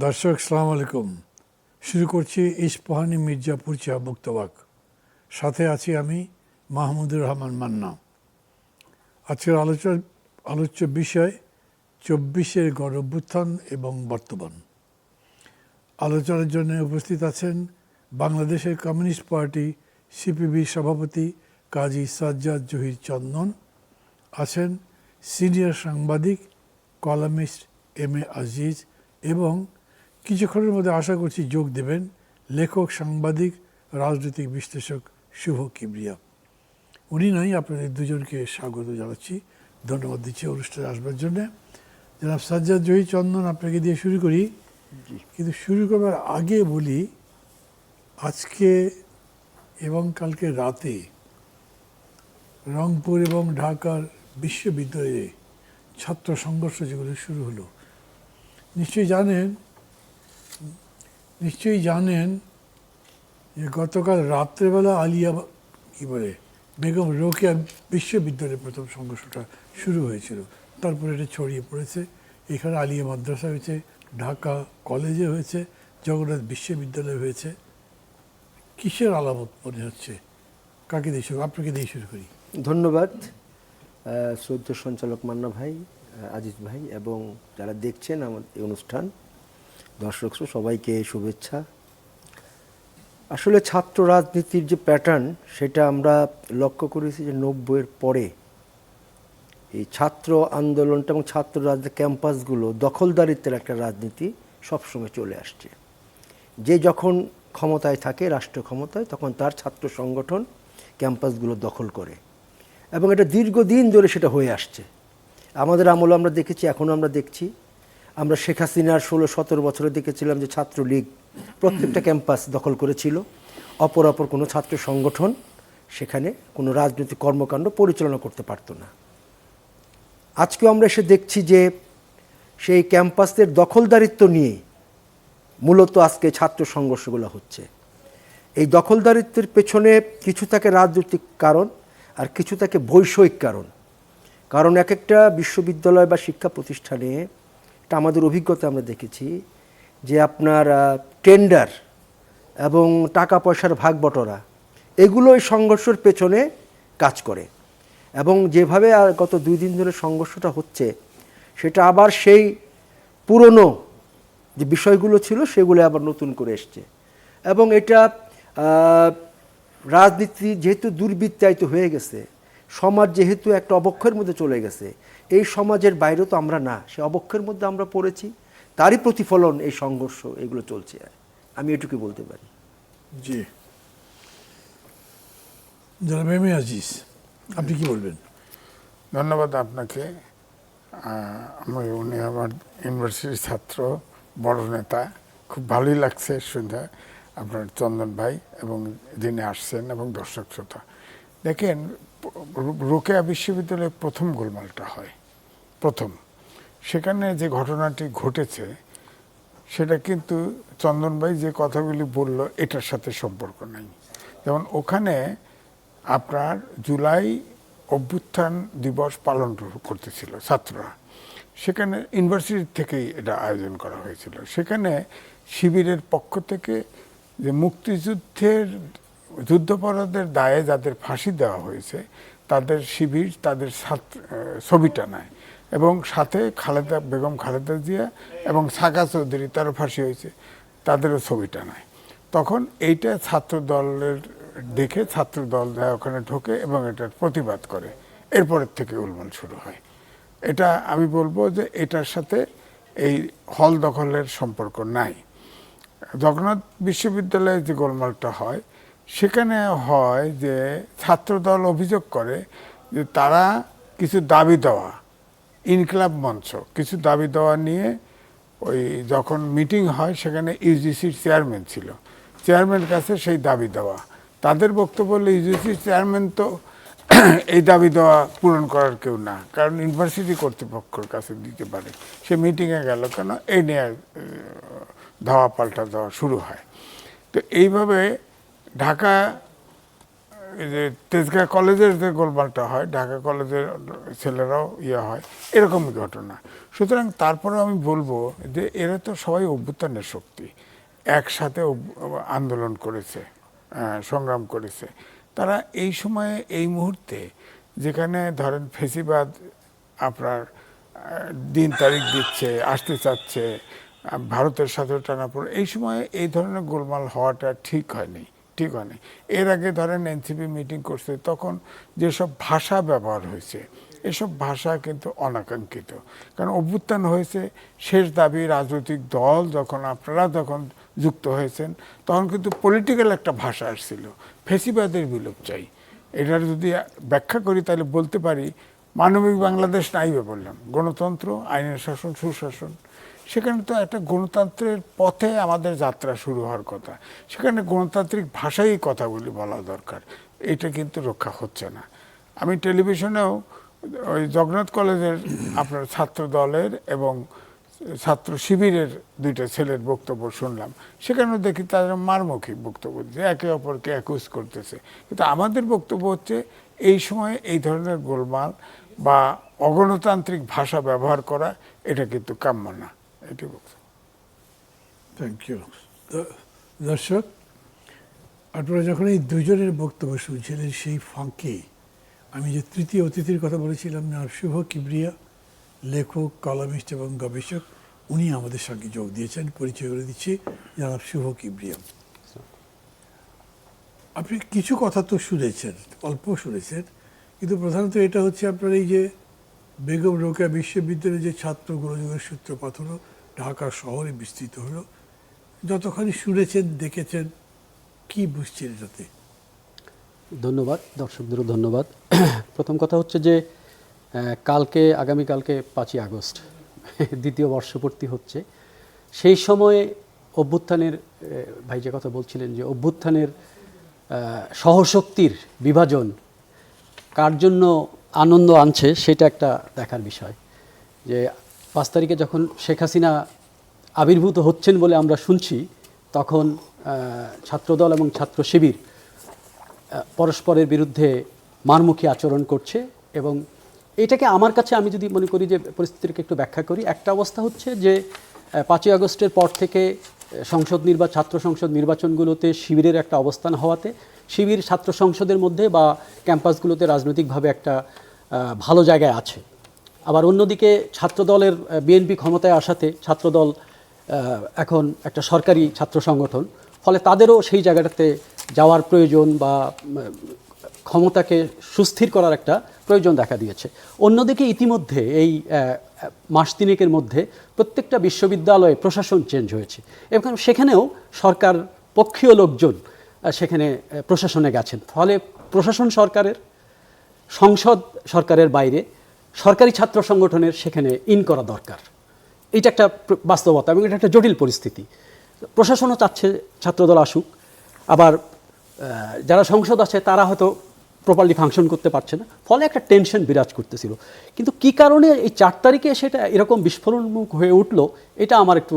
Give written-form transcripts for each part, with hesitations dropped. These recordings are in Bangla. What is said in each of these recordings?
দর্শক সালাম আলাইকুম। শুরু করছি ইস্পাহানি মির্জাপুর চা মুক্তবাক। সাথে আছি আমি মাহমুদুর রহমান মান্না। আজকের আলোচ্য বিষয় ২৪-এর গণ অভ্যুত্থান এবং বর্তমান। আলোচনার জন্য উপস্থিত আছেন বাংলাদেশের কমিউনিস্ট পার্টি সিপিবির সভাপতি কাজী সাজ্জাদ জহির চন্দন, আছেন সিনিয়র সাংবাদিক কলামিস্ট এম.এ. আজিজ এবং কিছুক্ষণের মধ্যে আশা করছি যোগ দেবেন লেখক, সাংবাদিক, রাজনৈতিক বিশ্লেষক শুভ কিবরিয়া। উনি নয়, আপনাদের দুজনকে স্বাগত জানাচ্ছি, ধন্যবাদ দিচ্ছি অনুষ্ঠানে আসবার জন্যে। জনাব সাজ্জাদ জহির চন্দন, আপনাকে দিয়ে শুরু করি। কিন্তু শুরু করবার আগে বলি, আজকে এবং কালকে রাতে রংপুর এবং ঢাকার বিশ্ববিদ্যালয়ে ছাত্র সংঘর্ষ যেগুলো শুরু হলো, নিশ্চয়ই জানেন যে গতকাল রাত্রেবেলা বেগম রোকেয়া বিশ্ববিদ্যালয়ে প্রথম সংঘর্ষটা শুরু হয়েছিল। তারপরে এটা ছড়িয়ে পড়েছে, এখানে আলিয়া মাদ্রাসা হয়েছে, ঢাকা কলেজে হয়েছে, জগন্নাথ বিশ্ববিদ্যালয়ে হয়েছে। কিসের আলামত মনে হচ্ছে? কাকে দিয়ে শুরু, আপনাকে দিয়ে শুরু করি। ধন্যবাদ শ্রদ্ধেয় সঞ্চালক মান্না ভাই, আজিজ ভাই এবং যারা দেখছেন আমার এই অনুষ্ঠান, দর্শক সবাইকে শুভেচ্ছা। আসলে ছাত্র রাজনীতির যে প্যাটার্ন সেটা আমরা লক্ষ্য করেছি যে ৯০-এর পরে এই ছাত্র আন্দোলনটা এবং ছাত্র রাজনীতি ক্যাম্পাসগুলো দখলদারিত্বের একটা রাজনীতি সবসময় চলে আসছে। যে যখন ক্ষমতায় থাকে, রাষ্ট্র ক্ষমতায়, তখন তার ছাত্র সংগঠন ক্যাম্পাসগুলো দখল করে এবং এটা দীর্ঘদিন ধরে সেটা হয়ে আসছে। আমাদের আমলে আমরা দেখেছি, এখনও আমরা দেখছি। আমরা শেখ হাসিনার ১৬-১৭ বছরে দেখেছিলাম যে ছাত্রলীগ প্রত্যেকটা ক্যাম্পাস দখল করেছিল, অপর কোনো ছাত্র সংগঠন সেখানে কোনো রাজনৈতিক কর্মকাণ্ড পরিচালনা করতে পারতো না। আজকেও আমরা এসে দেখছি যে সেই ক্যাম্পাসের দখলদারিত্ব নিয়ে মূলত আজকে ছাত্র সংঘর্ষগুলো হচ্ছে। এই দখলদারিত্বের পেছনে কিছু থাকে রাজনৈতিক কারণ আর কিছু থাকে বৈষয়িক কারণ এক একটা বিশ্ববিদ্যালয় বা শিক্ষা প্রতিষ্ঠানে, এটা আমাদের অভিজ্ঞতা আমরা দেখেছি যে আপনার টেন্ডার এবং টাকা পয়সার ভাগ বটরা এগুলো এই সংঘর্ষের পেছনে কাজ করে এবং যেভাবে গত ২ দিন ধরে সংঘর্ষটা হচ্ছে সেটা আবার সেই পুরনো যে বিষয়গুলো ছিল সেগুলো আবার নতুন করে এসছে এবং এটা রাজনীতি যেহেতু দুর্বৃত্তায়িত হয়ে গেছে, সমাজ যেহেতু একটা অবক্ষয়ের মধ্যে চলে গেছে, এই সমাজের বাইরে তো আমরা না, সে অবক্ষয়ের মধ্যে আমরা পড়েছি, তারই প্রতিফলন এই সংঘর্ষ এগুলো চলছে। আমি এটুকু বলতে পারি। জি, জনাব এম.এ. আজিজ, আপনি কি বলবেন? ধন্যবাদ আপনাকে। উনি আমার ইউনিভার্সিটির ছাত্র, বড় নেতা। খুব ভালোই লাগছে শুনে আপনার চন্দন ভাই এবং যিনি আসছেন এবং দর্শক শ্রোতা। দেখেন, রোকেয়া বিশ্ববিদ্যালয়ে প্রথম গোলমালটা হয়, সেখানে যে ঘটনাটি ঘটেছে সেটা কিন্তু চন্দন ভাই যে কথাগুলি বলল এটার সাথে সম্পর্ক নাই। যেমন ওখানে আপনার জুলাই অভ্যুত্থান দিবস পালন করতেছিল ছাত্ররা, সেখানে ইউনিভার্সিটি থেকেই এটা আয়োজন করা হয়েছিল। সেখানে শিবিরের পক্ষ থেকে যে মুক্তিযুদ্ধের যুদ্ধাপরাধের দায়ে যাদের ফাঁসি দেওয়া হয়েছে তাদের শিবির তাদের ছবিটা নেয় এবং সাথে বেগম খালেদা জিয়া এবং সাকা চৌধুরী, তারও ফাঁসি হয়েছে, তাদেরও ছবিটা নেয়। তখন এইটা ছাত্র দলের দেখে ছাত্র দল যায় ওখানে ঢোকে এবং এটার প্রতিবাদ করে, এরপরের থেকে গোলমাল শুরু হয়। এটা আমি বলবো যে এটার সাথে এই হল দখলের সম্পর্ক নাই। জগন্নাথ বিশ্ববিদ্যালয়ে যে গোলমালটা হয় সেখানে হয় যে ছাত্রদল অভিযোগ করে যে তারা কিছু দাবি দেওয়া, ইনকিলাব মঞ্চ কিছু দাবি দেওয়া নিয়ে ওই যখন মিটিং হয় সেখানে ইউজিসির চেয়ারম্যান ছিল, চেয়ারম্যানের কাছে সেই দাবি দেওয়া। তাদের বক্তব্য হলো ইউজিসির চেয়ারম্যান তো এই দাবি দেওয়া পূরণ করার কেউ না, কারণ ইউনিভার্সিটি কর্তৃপক্ষের কাছে দিতে পারে। সে মিটিংয়ে গেল কেন, এই নিয়ে ধাওয়া পাল্টা দেওয়া শুরু হয়। তো এইভাবে ঢাকা এই যে তেজগাঁ কলেজের যে গোলমালটা হয়, ঢাকা কলেজের ছেলেরাও হয়, এরকমই ঘটনা। সুতরাং তারপরে আমি বলবো যে এরা তো সবাই অভ্যুত্থানের শক্তি, একসাথে আন্দোলন করেছে, সংগ্রাম করেছে। তারা এই সময়ে এই মুহূর্তে যেখানে ধরেন ফেসিবাদ আপনার দিন তারিখ দিচ্ছে, আসতে চাচ্ছে, ভারতের সাথে টানাপোড়েন, এই সময়ে এই ধরনের গোলমাল হওয়াটা ঠিক হয়নি। এর আগে ধরেন এনসিপি মিটিং করছে, তখন যেসব ভাষা ব্যবহার হয়েছে এসব ভাষা কিন্তু অনাকাঙ্ক্ষিত। কারণ অভ্যুত্থান হয়েছে, শেষ দাবি রাজনৈতিক দল আপনারা যখন যুক্ত হয়েছেন তখন কিন্তু পলিটিক্যাল একটা ভাষা আসছিল, ফেসিবাদের বিলোপ চাই। এটার যদি ব্যাখ্যা করি তাহলে বলতে পারি মানবিক বাংলাদেশ নাইবে বললাম, গণতন্ত্র, আইনের শাসন, সুশাসন। সেখানে তো একটা গণতন্ত্রের পথে আমাদের যাত্রা শুরু হওয়ার কথা, সেখানে গণতান্ত্রিক ভাষায় কথাগুলি বলা দরকার। এটা কিন্তু রক্ষা হচ্ছে না। আমি টেলিভিশনেও ওই জগন্নাথ কলেজের আপনার ছাত্র দলের এবং ছাত্র শিবিরের দুইটা ছেলের বক্তব্য শুনলাম, সেখানেও দেখি তারা মারমুখী বক্তব্য দিচ্ছে, একে অপরকে অ্যাকুজ করতেছে। কিন্তু আমাদের বক্তব্য হচ্ছে এই সময়ে এই ধরনের গোলমাল বা অগণতান্ত্রিক ভাষা ব্যবহার করা এটা কিন্তু কাম্য না। এটি বক্তব্য। Thank you. দর্শক, আপনারা যখন এই দুজনের বক্তব্য শুনছিলেন, সেই ফাঁকে আমি যে তৃতীয় অতিথির কথা বলেছিলাম না, শুভ কিবরিয়া, লেখক, কলামিস্ট এবং গবেষক, উনি আমাদের সঙ্গে যোগ দিয়েছেন। পরিচয় করে দিচ্ছি, জনাব শুভ কিবরিয়া। আপনি কিছু কথা তো শুনেছেন, অল্প শুনেছেন, কিন্তু প্রধানত এটা হচ্ছে আপনার এই যে বেগম রোকেয়া বিশ্ববিদ্যালয়ের যে ছাত্র গোলযোগের সূত্রপাত হলো, ঢাকা শহরে বিস্তৃত হলো, যতখানি শুনেছেন, দেখেছেন, কি বুঝছেন এটাতে? ধন্যবাদ, দর্শকদেরও ধন্যবাদ। প্রথম কথা হচ্ছে যে আগামীকালকে 5ই আগস্ট দ্বিতীয় বর্ষপূর্তি হচ্ছে। সেই সময়ে অভ্যুত্থানের, ভাই যে কথা বলছিলেন যে অভ্যুত্থানের সহশক্তির বিভাজন কার জন্য আনন্দ আনছে, সেটা একটা দেখার বিষয়। যে 5 তারিখে যখন শেখ হাসিনা আবির্ভূত হচ্ছেন বলে আমরা শুনছি, তখন ছাত্রদল এবং ছাত্র শিবির পরস্পরের বিরুদ্ধে মারমুখী আচরণ করছে। এবং এটাকে আমার কাছে, আমি যদি মনে করি যে পরিস্থিতিকে একটু ব্যাখ্যা করি, একটা অবস্থা হচ্ছে যে 5ই আগস্টের পর থেকে ছাত্র সংসদ নির্বাচনগুলোতে শিবিরের একটা অবস্থান হওয়াতে শিবির ছাত্র সংসদের মধ্যে বা ক্যাম্পাসগুলোতে রাজনৈতিকভাবে একটা ভালো জায়গায় আছে। আবার অন্যদিকে ছাত্রদলের বিএনপি ক্ষমতায় আসাতে ছাত্রদল এখন একটা সরকারি ছাত্র সংগঠন, ফলে তাদেরও সেই জায়গাটাতে যাওয়ার প্রয়োজন বা ক্ষমতাকে সুস্থির করার একটা প্রয়োজন দেখা দিয়েছে। অন্যদিকে ইতিমধ্যে এই মাস তিনেকের মধ্যে প্রত্যেকটা বিশ্ববিদ্যালয়ে প্রশাসন চেঞ্জ হয়েছে এবং সেখানেও সরকার পক্ষীয় লোকজন সেখানে প্রশাসনে গেছেন। ফলে প্রশাসন সরকারের, সংসদ সরকারের বাইরে, সরকারি ছাত্র সংগঠনের সেখানে ইন করা দরকার। এটা একটা বাস্তবতা এবং এটা একটা জটিল পরিস্থিতি। প্রশাসনও চাচ্ছে ছাত্রদল আসুক, আবার যারা সংসদ আছে তারা হয়তো প্রপারলি ফাংশন করতে পারছে না, ফলে একটা টেনশন বিরাজ করতেছিল। কিন্তু কি কারণে এই 4 তারিখে সেটা এরকম বিস্ফোরণমুখ হয়ে উঠলো, এটা আমার একটু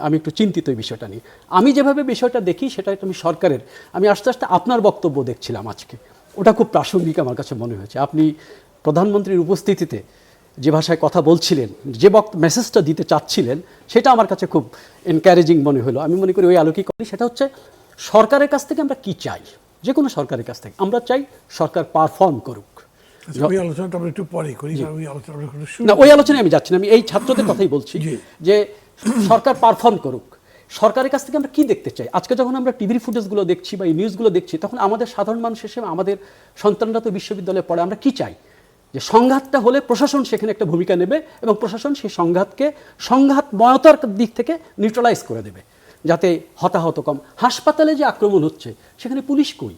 আমি একটু চিন্তিত এই বিষয়টা নিয়ে। আমি যেভাবে বিষয়টা দেখি সেটা আমি সরকারের, আমি আস্তে আস্তে আপনার বক্তব্য দেখছিলাম আজকে, ওটা খুব প্রাসঙ্গিক আমার কাছে মনে হয়েছে। আপনি প্রধানমন্ত্রীর উপস্থিতিতে যে ভাষায় কথা বলছিলেন, যে মেসেজটা দিতে চাচ্ছিলেন, সেটা আমার কাছে খুব এনকারেজিং মনে হলো। আমি মনে করি ওই আলোকেই করি। সেটা হচ্ছে সরকারের কাছ থেকে আমরা কি চাই, যে কোনো সরকারের কাছ থেকে আমরা চাই সরকার পারফর্ম করুক। ওই আলোচনাটা আমরা একটু পরে করি, না ওই আলোচনায় আমি যাচ্ছি না, আমি এই ছাত্রদের কথাই বলছি যে সরকার পারফর্ম করুক। সরকারের কাছ থেকে আমরা কি দেখতে চাই? আজকে যখন আমরা টিভির ফুটেজগুলো দেখছি বা এই নিউজগুলো দেখছি, তখন আমাদের সাধারণ মানুষ হিসেবে, আমাদের সন্তানরা তো বিশ্ববিদ্যালয়ে পড়ে, আমরা কি চাই? যে সংঘাতটা হলে প্রশাসন সেখানে একটা ভূমিকা নেবে এবং প্রশাসন সেই সংঘাতকে সংঘাতময়তার দিক থেকে নিউট্রালাইজ করে দেবে, যাতে হতাহত কম। হাসপাতালে যে আক্রমণ হচ্ছে, সেখানে পুলিশ কই,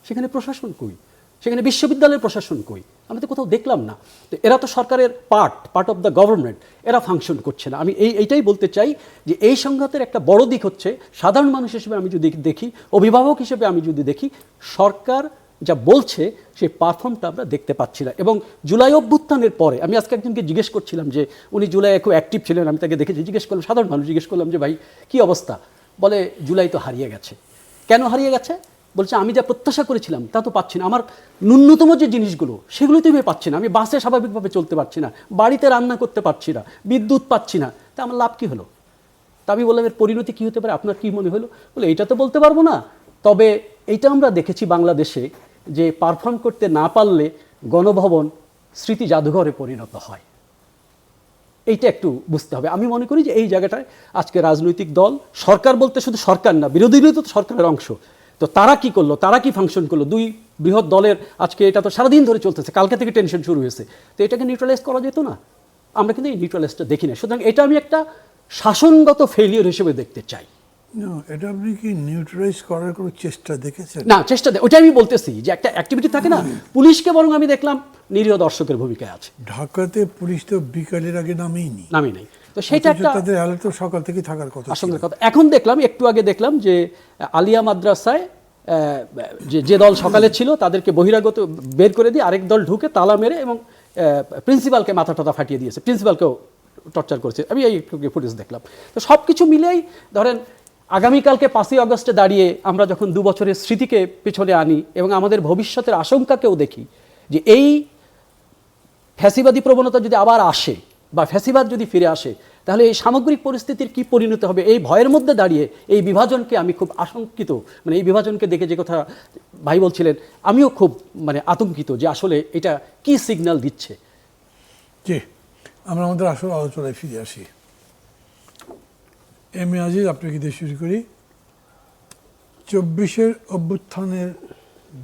সেখানে প্রশাসন কই, সেখানে বিশ্ববিদ্যালয়ের প্রশাসন কই? আমরা তো কোথাও দেখলাম না। তো এরা তো সরকারের পার্ট অফ দ্য গভর্নমেন্ট, এরা ফাংশন করছে না। আমি এইটাই বলতে চাই যে এই সংঘাতের একটা বড় দিক হচ্ছে, সাধারণ মানুষ হিসেবে আমি যদি দেখি, অভিভাবক হিসেবে আমি যদি দেখি, সরকার যা বলছে সেই পারফর্মটা আমরা দেখতে পাচ্ছি না। এবং জুলাই অভ্যুত্থানের পরে আমি আজকে একজনকে জিজ্ঞেস করছিলাম যে উনি জুলাইয়ে খুব অ্যাক্টিভ ছিলেন, আমি তাকে দেখেছি, জিজ্ঞেস করলাম, সাধারণ মানুষ জিজ্ঞেস করলাম যে ভাই কী অবস্থা? বলে জুলাই তো হারিয়ে গেছে। কেন হারিয়ে গেছে? বলছে আমি যা প্রত্যাশা করেছিলাম তা তো পাচ্ছি না, আমার ন্যূনতম যে জিনিসগুলো সেগুলোই তো আমি পাচ্ছি না, আমি বাসে স্বাভাবিকভাবে চলতে পারছি না, বাড়িতে রান্না করতে পারছি না, বিদ্যুৎ পাচ্ছি না, তা আমার লাভ কী হলো? তা আমি বললাম এর পরিণতি কী হতে পারে, আপনার কী মনে হলো? বলে এইটা তো বলতে পারবো না, তবে এইটা আমরা দেখেছি বাংলাদেশে যে পারফর্ম করতে না পারলে গণভবন স্মৃতি জাদুঘরে পরিণত হয়। এইটা একটু বুঝতে হবে। আমি মনে করি যে এই জায়গাটায় আজকে রাজনৈতিক দল, সরকার বলতে শুধু সরকার না, বিরোধীরা তো সরকারের অংশ, তো তারা কি করলো, তারা কি ফাংশন করলো, দুই বৃহৎ দলের আজকে এটা তো সারাদিন ধরে চলতেছে, কালকে থেকে টেনশন শুরু হয়েছে, তো এটাকে নিউট্রালাইজ করা যেত না? আমরা কিন্তু এই নিউট্রালাইজটা দেখি না। সুতরাং এটা আমি একটা শাসনগত ফেলিওর হিসেবে দেখতে চাই। না, এটা আপনি কি নিউট্রালাইজ করার কোনো চেষ্টা দেখেছেন? না, চেষ্টা ওইটা আমি বলতেছি যে একটা অ্যাক্টিভিটি থাকে না, পুলিশকে বরং আমি দেখলাম নিরীহ দর্শকের ভূমিকায় আছে। ঢাকাতে পুলিশ তো বিকালের আগে নামেইনি, নামি নেই, তো সেটা একটা তাদের হালে তো সকাল থেকে থাকার কথা ছিল। আশঙ্কার কথা। এখন দেখলাম, একটু আগে দেখলাম যে আলিয়া মাদ্রাসায় যে দল সকালে ছিল তাদেরকে বহিরাগত বের করে দিয়ে আরেক দল ঢুকে তালা মেরে এবং প্রিন্সিপালকে মাথা টাথা ফাটিয়ে দিয়েছে, প্রিন্সিপালকেও টর্চার করেছে। আমি এই ফুটেজ দেখলাম। তো সব কিছু মিলেই ধরেন আগামীকালকে 5ই আগস্টে দাঁড়িয়ে আমরা যখন 2 বছরের স্মৃতিকে পেছনে আনি এবং আমাদের ভবিষ্যতের আশঙ্কাকেও দেখি যে এই ফ্যাসিবাদী প্রবণতা যদি আবার আসে বা ফ্যাসিবাদ যদি ফিরে আসে, তাহলে এই সামগ্রিক পরিস্থিতির কি পরিণতি হবে, এই ভয়ের মধ্যে দাঁড়িয়ে এই বিভাজনকে আমি খুব আশঙ্কিত। মানে এই বিভাজনকে দেখে যে কথা ভাই বলছিলেন, আমিও খুব আতঙ্কিত যে আসলে এটা কি সিগন্যাল দিচ্ছে। জি, আমরা আমাদের আসল আলোচনায় ফিরে আসি। এম এ আজিজ, আপনাকে দিয়ে শুরু করি। 24-এর অভ্যুত্থানের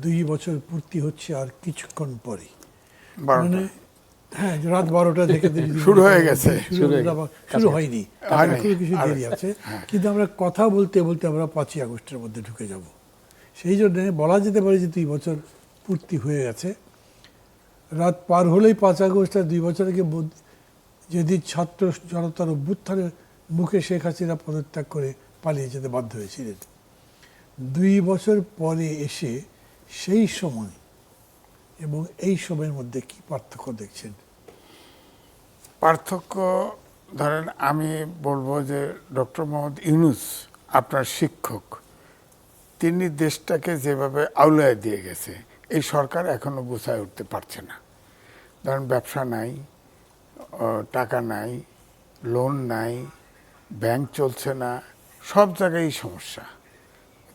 2 বছর পূর্তি হচ্ছে আর কিছুক্ষণ পরে, মানে হ্যাঁ, রাত 12টা থেকে শুরু হয়ে গেছে, শুরু হয়নি, এখনো কিছু দেরি আছে। কিন্তু আমরা কথা বলতে বলতে আমরা 5ই আগস্টের মধ্যে ঢুকে যাব। সেই জন্য বলা যেতে পারে যে 2 বছর পূর্তি হয়ে গেছে। রাত পার হলেই 5 আগস্ট, আর 2 বছর আগে যেদিন ছাত্র জনতার অভ্যুত্থানের মুখে শেখ হাসিনা পদত্যাগ করে পালিয়ে যেতে বাধ্য হয়েছিলেন, 2 বছর পরে এসে সেই সময় এবং এই সময়ের মধ্যে কি পার্থক্য দেখছেন? পার্থক্য ধরেন আমি বলবো যে ডক্টর মোহাম্মদ ইউনূস আপনার শিক্ষক, তিনি দেশটাকে যেভাবে আউলায় দিয়ে গেছে এই সরকার এখনো গুছায় উঠতে পারছে না। ধরেন ব্যবসা নাই, টাকা নাই, লোন নাই, ব্যাংক চলছে না, সব জায়গায় সমস্যা।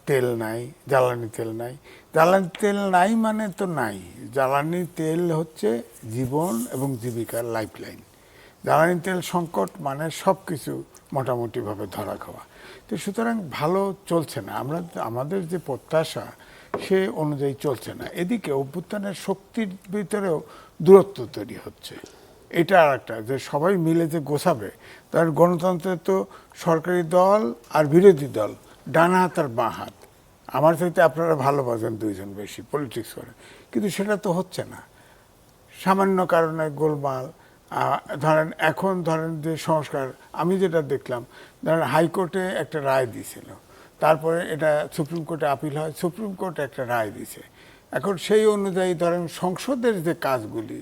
তেল নাই, জ্বালানি তেল নাই। জ্বালানি তেল নাই মানে তো নাই, জ্বালানি তেল হচ্ছে জীবন এবং জীবিকার লাইফলাইন। জ্বালানি তেল সংকট মানে সব কিছু মোটামুটিভাবে ধরা খাওয়া। তো সুতরাং ভালো চলছে না, আমাদের যে প্রত্যাশা সে অনুযায়ী চলছে না। এদিকে অভ্যুত্থানের শক্তির ভিতরেও দূরত্ব তৈরি হচ্ছে। এটা আর একটা যে সবাই মিলে যে গোছাবে, তার গণতন্ত্রে তো সরকারি দল আর বিরোধী দল ডান হাত আর বাঁ হাত। আমার চাইতে আপনারা ভালো বোঝেন, 2 জন বেশি পলিটিক্স করে, কিন্তু সেটা তো হচ্ছে না। সামান্য কারণে গোলমাল। ধরেন এখন ধরেন যে সংস্কার, আমি যেটা দেখলাম, ধরেন হাইকোর্টে একটা রায় দিয়েছিল, তারপরে এটা সুপ্রিম কোর্টে আপিল হয়, সুপ্রিম কোর্ট একটা রায় দিয়েছে। এখন সেই অনুযায়ী ধরেন সংসদের যে কাজগুলি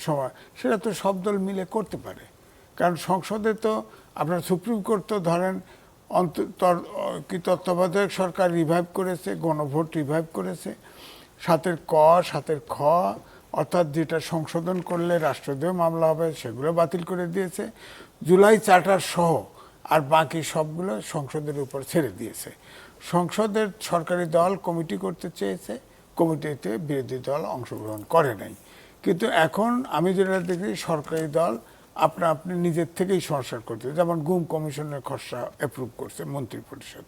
সময় সেটা তো সব দল মিলে করতে পারে। কারণ সংসদে তো আপনার সুপ্রিম কোর্ট তো ধরেন তত্ত্বাবধায়ক সরকার রিভাইভ করেছে, গণভোট রিভাইভ করেছে, 7-এর ক 7-এর খ, অর্থাৎ যেটা সংশোধন করলে রাষ্ট্রদ্রোহ মামলা হবে সেগুলো বাতিল করে দিয়েছে। জুলাই চার্টার সহ আর বাকি সবগুলো সংসদের উপর ছেড়ে দিয়েছে। সংসদের সরকারি দল কমিটি করতে চেয়েছে, কমিটিতে বিরোধী দল অংশগ্রহণ করে নাই। কিন্তু এখন আমি যেটা দেখি সরকারি দল আপনি নিজের থেকেই সংস্কার করতে, যেমন গুম কমিশনের খসড়া অ্যাপ্রুভ করছে মন্ত্রী পরিষদ,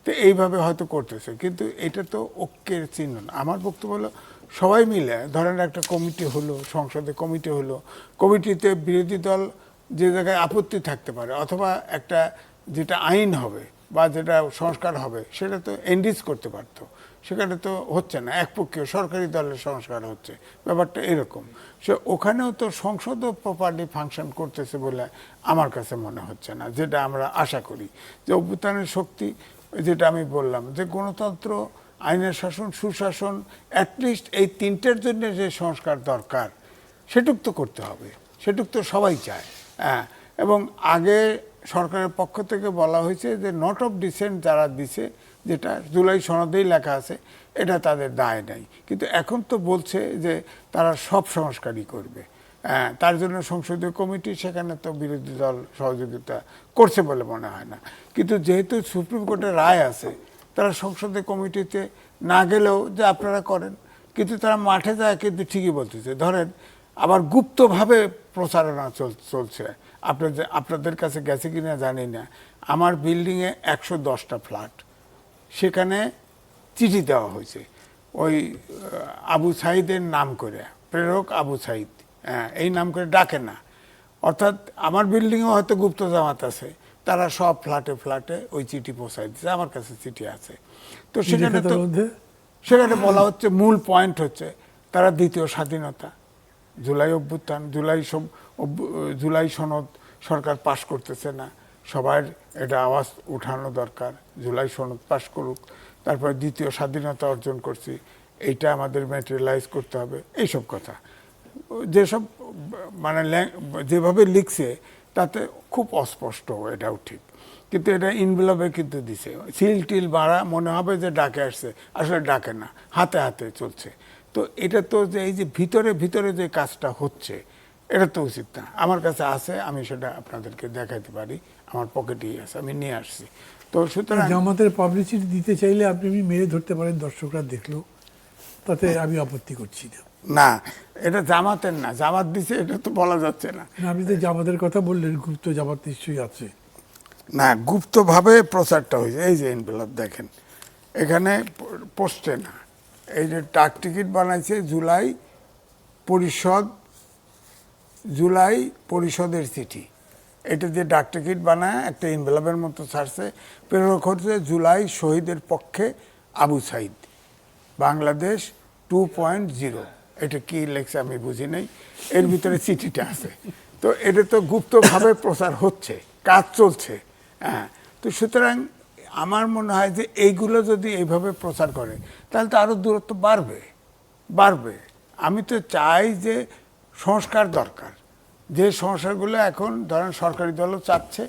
তো এইভাবে হয়তো করতেছে। কিন্তু এটা তো ঐক্যের চিহ্ন না। আমার বক্তব্য হলো সবাই মিলে ধরেন একটা কমিটি হলো, সংসদে কমিটি হলো, কমিটিতে বিরোধী দল যে জায়গায় আপত্তি থাকতে পারে, অথবা একটা যেটা আইন হবে বা যেটা সংস্কার হবে সেটা তো এন্ডিজ করতে পারতো, সেখানে তো হচ্ছে না, একপক্ষীয় সরকারি দলের সংস্কার হচ্ছে, ব্যাপারটা এরকম। সে ওখানেও তো সংসদও প্রপারলি ফাংশন করতেছে বলে আমার কাছে মনে হচ্ছে না, যেটা আমরা আশা করি। যে অভ্যুত্থানের শক্তি, যেটা আমি বললাম যে গণতন্ত্র, আইনের শাসন, সুশাসন, অ্যাটলিস্ট এই 3টের জন্য যে সংস্কার দরকার সেটুক তো করতে হবে, সেটুক তো সবাই চায়। হ্যাঁ, এবং আগে সরকারের পক্ষ থেকে বলা হয়েছে যে নোট অফ ডিসেন্ট যারা দিছে যেটা জুলাই সনদেই লেখা আছে, এটা তাদের দায় নাই। কিন্তু এখন তো বলছে যে তারা সব সংস্কারই করবে, তার জন্য সংসদীয় কমিটি, সেখানে তো বিরোধী দল সহযোগিতা করছে বলে মনে হয় না। কিন্তু যেহেতু সুপ্রিম কোর্টের রায় আছে, তারা সংসদীয় কমিটিতে না গেলেও যে আপনারা করেন, কিন্তু তারা মাঠে যায় কিন্তু ঠিকই বলতেছে। ধরেন আবার গুপ্তভাবে প্রচারণা চলছে, আপনাদের কাছে গেছে কিনা জানি না, আমার বিল্ডিংয়ে 110টা ফ্ল্যাট, সেখানে চিঠি দেওয়া হয়েছে ওই আবু সাইদের নাম করে, প্রেরক আবু সাইদ, এই নাম করে ডাকে না। অর্থাৎ আমার বিল্ডিংয়েও হয়তো গুপ্ত জামাত আছে, তারা সব ফ্ল্যাটে ফ্ল্যাটে ওই চিঠি পৌঁছায় দিচ্ছে, আমার কাছে চিঠি আছে। তো সেখানে বলা হচ্ছে, মূল পয়েন্ট হচ্ছে তারা দ্বিতীয় স্বাধীনতা, জুলাই অভ্যুত্থান, জুলাই সনদ সরকার পাশ করতেছে না, সবার এটা আওয়াজ উঠানো দরকার, জুলাই সনদ পাশ করুক, তারপর দ্বিতীয় স্বাধীনতা অর্জন করছি, এইটা আমাদের ম্যাটেরিয়ালাইজ করতে হবে, এইসব কথা। যেসব মানে যেভাবে লিখছে তাতে খুব অস্পষ্ট, এটাও ঠিক, কিন্তু এটা ইনভেলপে কিন্তু দিছে, সিল টিল মারা, মনে হবে যে ডাকে আসছে, আসলে ডাকে না, হাতে হাতে চলছে। তো এটা তো যে এই যে ভিতরে ভিতরে যে কাজটা হচ্ছে, এটা তো উচিত না। আমার কাছে আছে, আমি সেটা আপনাদেরকে দেখাতে পারি, আমার পকেটেই আছে, আমি নিয়ে আসছি। তো সুতরাং জামাতের পাবলিসিটি দিতে চাইলে আপনি মেরে ধরতে পারেন, দর্শকরা দেখলো, তাতে আমি আপত্তি করছি না। না, এটা জামাতের না, জামাত দিছে এটা তো বলা যাচ্ছে না। আপনি তো জামাতের কথা বললেন, গুপ্ত জামাত নিশ্চয়ই আছে। না, গুপ্তভাবে প্রচারটা হয়েছে। এই যে এনভেলপ দেখেন, এখানে পোস্টে না, এই যে ডাক টিকিট বানাইছে জুলাই পরিষদের চিঠি, এটা দিয়ে ডাক টিকিট বানায় একটা এনভেলপের মতো ছাড়ছে, প্রেরক হচ্ছে জুলাই শহীদের পক্ষে আবু সাইদ, বাংলাদেশ 2.0। এটা কি লেখছে আমি বুঝি নাই, এর ভিতরে চিঠিটা আছে। তো এটা তো গুপ্তভাবে প্রচার হচ্ছে, কাজ চলছে। হ্যাঁ, তো সুতরাং আমার মনে হয় যে এইগুলো যদি এইভাবে প্রচার করে, তাহলে তো আরও দূরত্ব বাড়বে। আমি তো চাই যে সংস্কার দরকার, যে সংস্কারগুলো এখন ধরেন সরকারি দলও চাচ্ছে,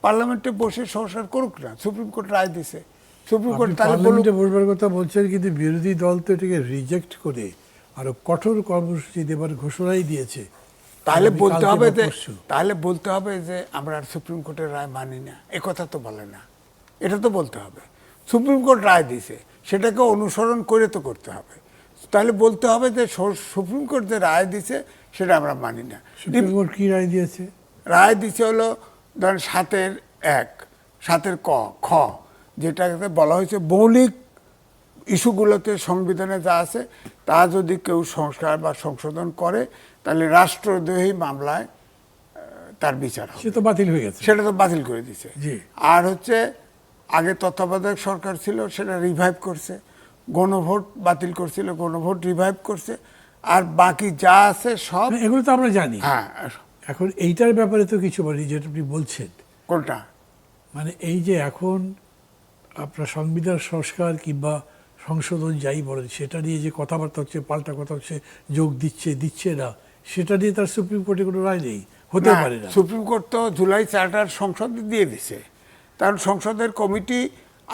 পার্লামেন্টে বসে সংস্কার করুক না, সুপ্রিম কোর্ট রায় দিছে, সুপ্রিম কোর্ট পার্লামেন্টে বসবার কথা বলছেন, কিন্তু বিরোধী দল তো এটাকে রিজেক্ট করে আরো কঠোর কর্মসূচি দেবার ঘোষণাই দিয়েছে। তাহলে বলতে হবে যে আমরা আর সুপ্রিম কোর্টের রায় মানি না, এ কথা তো বলে না, এটা তো বলতে হবে। সুপ্রিম কোর্ট রায় দিছে, সেটাকে অনুসরণ করে তো করতে হবে। তাহলে বলতে হবে যে সুপ্রিম কোর্ট যে রায় দিছে সেটা আমরা মানি না। সুপ্রিম কোর্ট কি রায় দিয়েছে? রায় দিছে হলো ধরেন 7-1 খ, যেটাকে বলা হয়েছে মৌলিক ইস্যুগুলোতে সংবিধানে যা আছে তা যদি কেউ সংস্কার বা সংশোধন করে, তাহলে রাষ্ট্রদ্রোহী মামলায় তার বিচার হবে। সে তো বাতিল হয়ে গেছে, সেটা তো বাতিল করে দিছে। জি। আর হচ্ছে আগে তত্ত্বাবধায়ক সরকার ছিল, সেটা রিভাইভ করছে, গণভোট বাতিল করছিল, গণভোট রিভাইভ করছে, আর বাকি যা আছে সব এগুলো তো আমরা জানি। হ্যাঁ, এখন এইটার ব্যাপারে তো কিছু বলি, যেটা আপনি বলছেন, কোনটা মানে এই যে এখন আপনার সংবিধান সংস্কার কিংবা সংশোধন যাই বলেন, সেটা নিয়ে যে কথাবার্তা হচ্ছে, পাল্টা কথা হচ্ছে, যোগ দিচ্ছে না, সেটা নিয়ে তার সুপ্রিম কোর্টে কোনো রায় নেই, হতে পারে না। সুপ্রিম কোর্ট তো জুলাই চার্টার সংসদে দিয়ে দিছে, কারণ সংসদের কমিটি,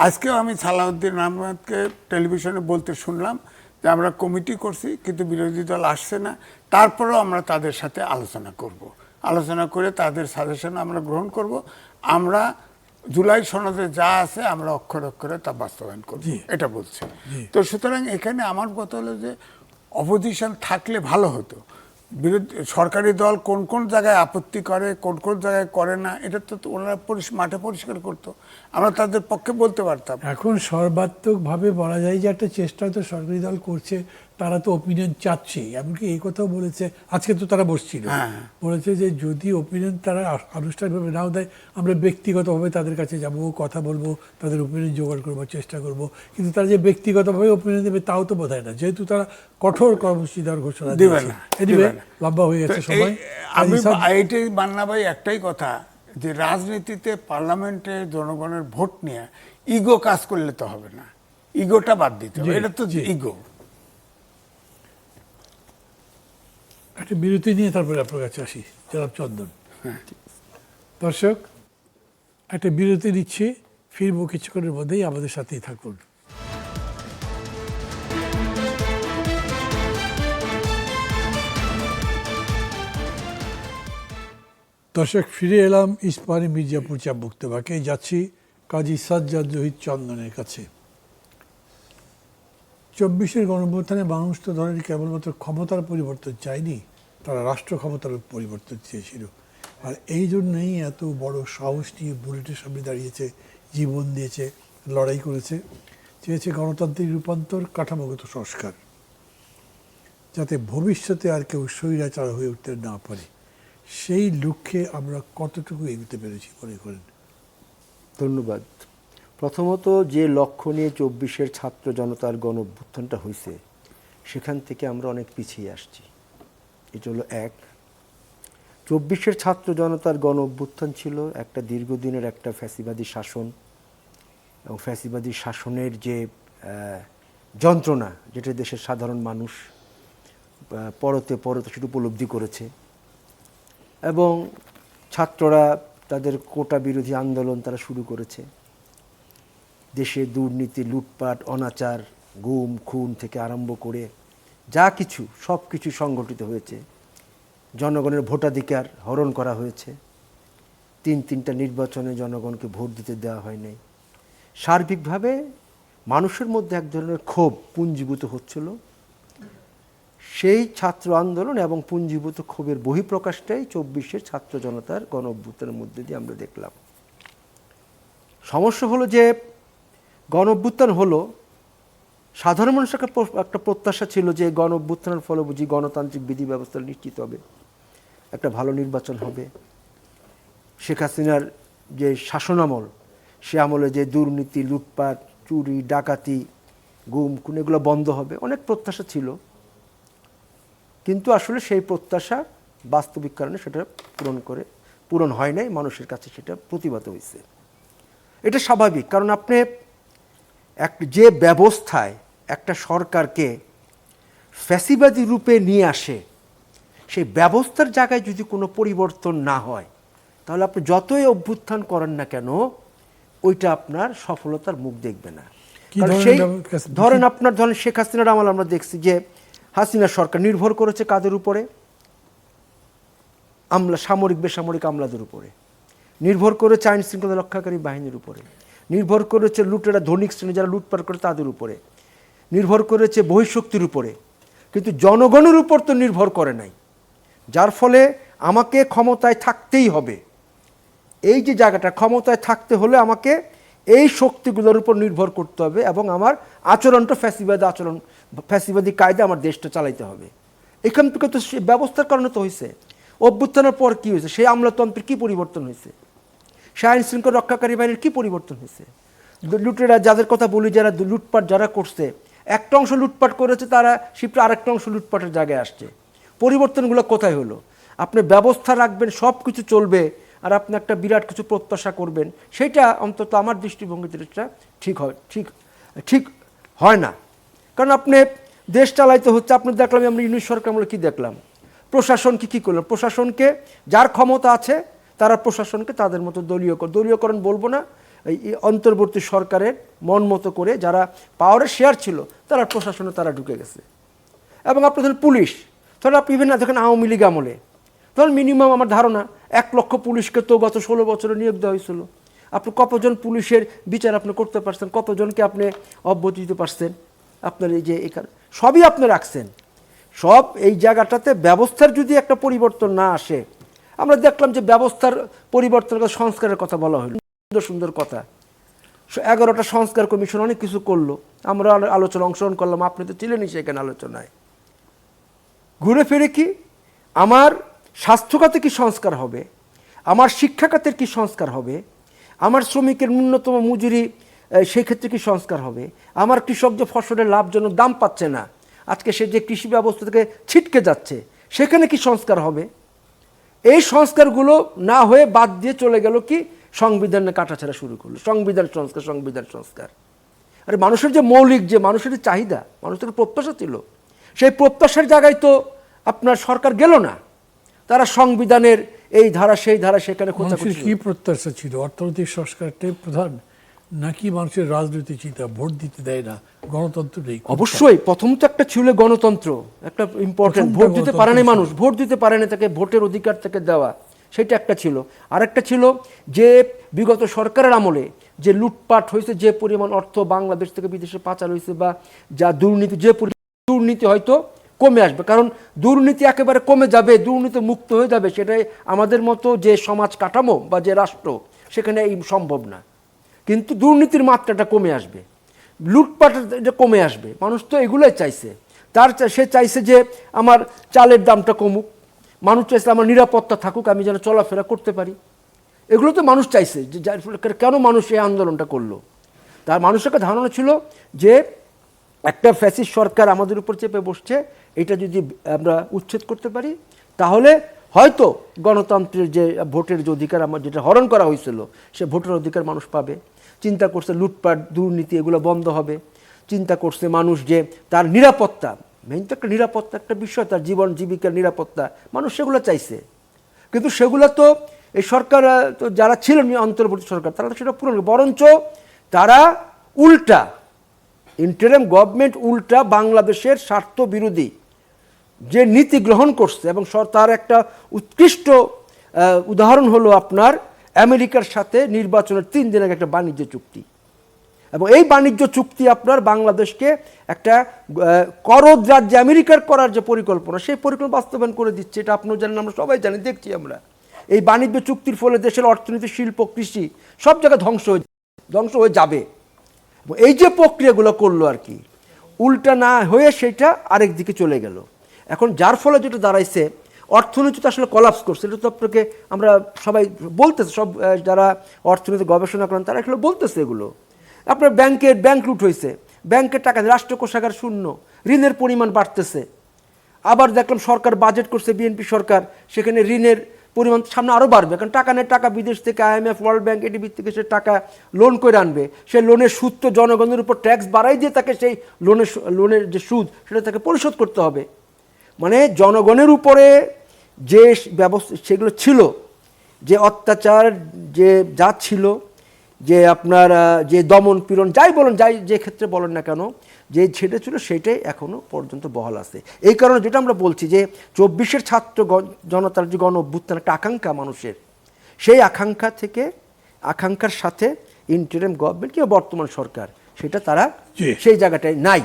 আজকেও আমি সালাউদ্দিন আহমেদকে টেলিভিশনে বলতে শুনলাম যে আমরা কমিটি করছি কিন্তু বিরোধী দল আসছে না, তারপরেও আমরা তাদের সাথে আলোচনা করে তাদের সাজেশন আমরা গ্রহণ করব, আমরা জুলাই সনদে যা আছে আমরা অক্ষরে অক্ষরে তা বাস্তবায়ন করব, এটা বলছে। তো সুতরাং এখানে আমার কথা হলো যে অপোজিশন থাকলে ভালো হতো। সরকারি দল কোন কোন জায়গায় আপত্তি করে, কোন কোন জায়গায় করে না, এটা তো ওনারা মাঠে পরিষ্কার করতো, আমরা তাদের পক্ষে বলতে পারতাম। এখন সর্বাত্মকভাবে বলা যায় যে একটা চেষ্টা তো সরকারি দল করছে, তারা তো ওপিনিয়ন চাচ্ছে, এমনকি এই কথাও বলেছে, আজকে তো তারা বসছিল, বলেছে যে যদি ওপিনিয়ন তারা আনুষ্ঠানিকভাবে নাও দেয়, আমরা ব্যক্তিগতভাবে তাদের কাছে যাব, কথা বলবো, তাদের ওপিনিয়ন জোগাড় করবার চেষ্টা করব। কিন্তু তারা যে ব্যক্তিগতভাবে ওপিনিয়ন দেবে তাও তো বোধ হয় না, যেহেতু তারা কঠোর কর্মসূচি দেওয়ার ঘোষণা দেবে না। লম্বা হয়ে গেছে সময়। আমি এইটাই মান্না ভাই, একটাই কথা, যে রাজনীতিতে পার্লামেন্টে জনগণের ভোট নিয়ে ইগো কাজ করলে তো হবে না, ইগোটা বাদ দিতে হবে, এটা তো ইগো। একটা বিরতি নিয়ে তারপরে আপনার কাছে আসি, জনাব চন্দন। দর্শক, একটা বিরতি নিচ্ছি, ফিরবো কিছুক্ষণের মধ্যেই, আমাদের সাথেই থাকুন। দর্শক, ফিরে এলাম ইস্পাহানি মির্জাপুর চা বক্তব্যকে। যাচ্ছি কাজী সাজ্জাদ জহির চন্দনের কাছে। 24-এর গণঅভ্যুত্থানে মানুষ তো ধরেন কেবলমাত্র ক্ষমতার পরিবর্তন চায়নি, তারা রাষ্ট্র ক্ষমতার পরিবর্তন চেয়েছিল। আর এই জন্যই এত বড় সাহস নিয়ে বুলেটের সামনে দাঁড়িয়েছে, জীবন দিয়েছে, লড়াই করেছে, চেয়েছে গণতান্ত্রিক রূপান্তর, কাঠামোগত সংস্কার, যাতে ভবিষ্যতে আর কেউ স্বৈরাচার হয়ে উঠতে না পারে। সেই লক্ষ্যে আমরা কতটুকু এগোতে পেরেছি মনে করেন? ধন্যবাদ। প্রথমত, যে লক্ষ্য নিয়ে 24-এর ছাত্র জনতার গণ অভ্যুত্থানটা হয়েছে, সেখান থেকে আমরা অনেক পিছিয়ে আসছি। এটা হলো এক। 24-এর ছাত্র জনতার গণ অভ্যুত্থান ছিল একটা দীর্ঘদিনের একটা ফ্যাসিবাদী শাসন, এবং ফ্যাসিবাদী শাসনের যে যন্ত্রণা, যেটা দেশের সাধারণ মানুষ পরতে পরতে সেটা উপলব্ধি করেছে, এবং ছাত্ররা তাদের কোটা বিরোধী আন্দোলন তারা শুরু করেছে। দেশে দুর্নীতি, লুটপাট, অনাচার, গুম খুন থেকে আরম্ভ করে যা কিছু সব কিছু সংগঠিত হয়েছে। জনগণের ভোটাধিকার হরণ করা হয়েছে। 3টা নির্বাচনে জনগণকে ভোট দিতে দেওয়া হয় নাই। সার্বিকভাবে মানুষের মধ্যে এক ধরনের ক্ষোভ পুঞ্জীভূত হচ্ছিল। সেই ছাত্র আন্দোলন এবং পুঞ্জীভূত ক্ষোভের বহিঃপ্রকাশটাই 24-এর ছাত্র জনতার গণ অভ্যুত্থানের মধ্যে দিয়ে আমরা দেখলাম। সমস্যা হলো যে গণ অভ্যুত্থান হলো, সাধারণ মানুষের একটা প্রত্যাশা ছিল যে গণ অভ্যুত্থানের ফলে বুঝি গণতান্ত্রিক বিধি ব্যবস্থা নিশ্চিত হবে, একটা ভালো নির্বাচন হবে, শেখ হাসিনার যে শাসনামল, সে আমলে যে দুর্নীতি, লুটপাট, চুরি, ডাকাতি, গুম খুন এগুলো বন্ধ হবে, অনেক প্রত্যাশা ছিল। কিন্তু আসলে সেই প্রত্যাশা বাস্তবিক কারণে সেটা পূরণ হয় নাই, মানুষের কাছে সেটা প্রতিবাদ হয়েছে। এটা স্বাভাবিক, কারণ আপনি যে ব্যবস্থায় একটা সরকারকে ফ্যাসিবাদী রূপে নিয়ে আসে, সেই ব্যবস্থার জায়গায় যদি কোনো পরিবর্তন না হয়, তাহলে আপনি যতই অভ্যুত্থান করেন না কেন, ওইটা আপনার সফলতার মুখ দেখবে না। ধরেন শেখ হাসিনার আমল আমরা দেখছি যে হাসিনা সরকার নির্ভর করেছে কাদের উপরে? সামরিক বেসামরিক আমলাদের উপরে, নির্ভর করেছে আইন শৃঙ্খলা রক্ষাকারী বাহিনীর উপরে, নির্ভর করেছে লুটেরা ধনিক শ্রেণী যারা লুটপাট করে তাদের উপরে, নির্ভর করেছে বহিঃশক্তির উপরে, কিন্তু জনগণের উপর তো নির্ভর করে নাই। যার ফলে আমাকে ক্ষমতায় থাকতেই হবে, এই যে জায়গাটা, ক্ষমতায় থাকতে হলে আমাকে এই শক্তিগুলোর উপর নির্ভর করতে হবে, এবং আমার আচরণটা ফ্যাসিবাদী কায়দা আমার দেশটা চালাইতে হবে। এখান থেকে তো সে ব্যবস্থার কারণে তো হয়েছে। অভ্যুত্থানের পর কি হয়েছে? সেই আমলাতন্ত্রের কি পরিবর্তন হয়েছে? সে আইন শৃঙ্খলা রক্ষাকারী বাহিনীর কি পরিবর্তন হয়েছে? লুটেরা যাদের কথা বলি, যারা লুটপাট যারা করছে, একটা অংশ লুটপাট করেছে, তারা শিবটা আরেকটা অংশ লুটপাটের জায়গায় আসছে। পরিবর্তনগুলো কোথায় হলো? আপনি ব্যবস্থা রাখবেন, সব কিছু চলবে, আর আপনি একটা বিরাট কিছু প্রত্যাশা করবেন, সেটা অন্তত আমার দৃষ্টিভঙ্গিতে ঠিক হয় না। কারণ আপনি দেশ চালাইতে হচ্ছে, আপনি দেখলাম আমরা ইউনিট সরকার আমরা কী দেখলাম, প্রশাসনকে কী করলাম, প্রশাসনকে যার ক্ষমতা আছে তারা প্রশাসনকে তাদের মতো দলীয়করণ বলবো না, এই অন্তর্বর্তী সরকারের মন মতো করে যারা পাওয়ারের শেয়ার ছিল তারা প্রশাসনে তারা ঢুকে গেছে। এবং আপনি ধরেন পুলিশ, ধরেন আপনি ইভেন দেখেন আওয়ামী লীগ আমলে ধরেন মিনিমাম আমার ধারণা 1 লক্ষ পুলিশকে তো গত 16 বছরে নিয়োগ দেওয়া হয়েছিল। আপনি কতজন পুলিশের বিচার আপনি করতে পারছেন, কতজনকে আপনি অব্যাহতি দিতে পারছেন? আপনার এই যে এখানে সবই আপনি রাখছেন, সব এই জায়গাটাতে ব্যবস্থার যদি একটা পরিবর্তন না আসে, আমরা দেখলাম যে ব্যবস্থার পরিবর্তন সংস্কারের কথা বলা হলো, সুন্দর সুন্দর কথা, 11টা সংস্কার কমিশন অনেক কিছু করলো, আমরা আলোচনা অংশগ্রহণ করলাম, আপনি তো ছিলেনই সেখানে আলোচনায়। ঘুরে ফিরে কি আমার স্বাস্থ্যখাতে কি সংস্কার হবে, আমার শিক্ষাখাতের কি সংস্কার হবে, আমার শ্রমিকের ন্যূনতম মজুরি সেই ক্ষেত্রে কি সংস্কার হবে, আমার কৃষক যে ফসলের লাভজনক দাম পাচ্ছে না, আজকে সে যে কৃষি ব্যবস্থা থেকে ছিটকে যাচ্ছে, সেখানে কি সংস্কার হবে? এই সংস্কারগুলো না হয়ে বাদ দিয়ে চলে গেল কি সংবিধানে কাটাছেড়া শুরু করলো, সংবিধান সংস্কার। আরে মানুষের যে মৌলিক যে মানুষের চাহিদা, মানুষের প্রত্যাশা ছিল, সেই প্রত্যাশার জায়গায় তো আপনার সরকার গেল না। তারা সংবিধানের এই ধারা সেই ধারা সেখানে কি প্রত্যাশা ছিল? অর্থনৈতিক সংস্কারটাই প্রধান, নাকি মানুষের রাজনৈতিক চিন্তা ভোট দিতে দেয় না, গণতন্ত্র নেই? অবশ্যই প্রথম তো একটা ছিল গণতন্ত্র, একটা ইম্পর্টেন্ট, প্রথমটা ভোট দিতে পারে না গণতন্ত্র মানুষ, ভোট দিতে পারে না, তাকে ভোটের অধিকার থেকে দেওয়া, সেটা একটা ছিল। আরেকটা ছিল যে বিগত সরকারের আমলে যে লুটপাট হয়েছে, যে পরিমাণ অর্থ বাংলাদেশ থেকে বিদেশে পাচার হয়েছে, বা যা দুর্নীতি, যে দুর্নীতি হয়তো কমে আসবে, কারণ দুর্নীতি একেবারে কমে যাবে, দুর্নীতি মুক্ত হয়ে যাবে, সেটাই আমাদের মতো যে সমাজ কাঠামো বা যে রাষ্ট্র, সেখানে এই সম্ভব না। কিন্তু দুর্নীতির মাত্রাটা কমে আসবে, লুটপাট এটা কমে আসবে। মানুষ তো এগুলোই চাইছে, সে চাইছে যে আমার চালের দামটা কমুক, মানুষ চাইছে আমার নিরাপত্তা থাকুক, আমি যেন চলাফেরা করতে পারি। এগুলো তো মানুষ চাইছে। যে কেন মানুষ এই আন্দোলনটা করলো? তার মানুষের একটা ধারণা ছিল যে একটা ফ্যাসিস্ট সরকার আমাদের উপর চেপে বসছে, এটা যদি আমরা উচ্ছেদ করতে পারি তাহলে হয়তো গণতন্ত্রের যে ভোটের যে অধিকার আমার যেটা হরণ করা হয়েছিল, সে ভোটের অধিকার মানুষ পাবে। চিন্তা করছে লুটপাট দুর্নীতি এগুলো বন্ধ হবে। চিন্তা করছে মানুষ যে তার নিরাপত্তা, মেইন তো একটা নিরাপত্তা একটা বিষয়, তার জীবন জীবিকার নিরাপত্তা, মানুষ সেগুলো চাইছে। কিন্তু সেগুলো তো এই সরকার, তো যারা ছিলেন অন্তর্বর্তী সরকার, তারা তো সেটা পূরণ, বরঞ্চ তারা উল্টা, ইন্টারিম গভর্নমেন্ট উল্টা বাংলাদেশের স্বার্থ বিরোধী যে নীতি গ্রহণ করছে, এবং তার একটা উৎকৃষ্ট উদাহরণ হলো আপনার আমেরিকার সাথে নির্বাচনের 3 দিন আগে একটা বাণিজ্য চুক্তি। এবং এই বাণিজ্য চুক্তি আপনার বাংলাদেশকে একটা করদ রাজ্যে আমেরিকার করার যে পরিকল্পনা, সেই পরিকল্পনা বাস্তবায়ন করে দিচ্ছে। এটা আপনিও জানেন, আমরা সবাই জানি, দেখছি আমরা। এই বাণিজ্য চুক্তির ফলে দেশের অর্থনীতি, শিল্প, কৃষি সব জায়গায় ধ্বংস হয়ে যাবে। এবং এই যে প্রক্রিয়াগুলো করলো আর কি, উল্টা না হয়ে সেটা আরেক দিকে চলে গেল। এখন যার ফলে যেটা দাঁড়াইছে, অর্থনীতি তো আসলে কলাপস করছে। এটা তো আপনাকে আমরা সবাই বলতেছে, সব যারা অর্থনীতি গবেষণা করেন তারা এগুলো বলতেছে। এগুলো আপনার ব্যাংক লুট হয়েছে, ব্যাংকের টাকা, রাষ্ট্র কোষাগার শূন্য, ঋণের পরিমাণ বাড়তেছে। আবার দেখলাম সরকার বাজেট করছে, বিএনপি সরকার, সেখানে ঋণের পরিমাণ সামনে আরও বাড়বে, কারণ টাকা নেই, টাকা বিদেশ থেকে IMF, ওয়ার্ল্ড ব্যাংক, এডিবি থেকে সে টাকা লোন করে আনবে। সে লোনের সুদ তো জনগণের উপর ট্যাক্স বাড়াই দিয়ে তাকে সেই লোনের যে সুদ সেটা তাকে পরিশোধ করতে হবে। মানে জনগণের উপরে যে ব্যবস্থা সেগুলো ছিল, যে অত্যাচার যে যা ছিল, যে আপনার যে দমন পীড়ন যাই বলেন, যে ক্ষেত্রে বলেন না কেন, যে ছেড়ে ছিল সেটাই এখনও পর্যন্ত বহাল আছে। এই কারণে যেটা আমরা বলছি যে 24-এর ছাত্র জনতার যে গণ অভ্যুত্থান, একটা আকাঙ্ক্ষা মানুষের, সেই আকাঙ্ক্ষার সাথে ইন্টারিম গভর্নমেন্ট কিংবা বর্তমান সরকার, সেটা তারা সেই জায়গাটায় নাই।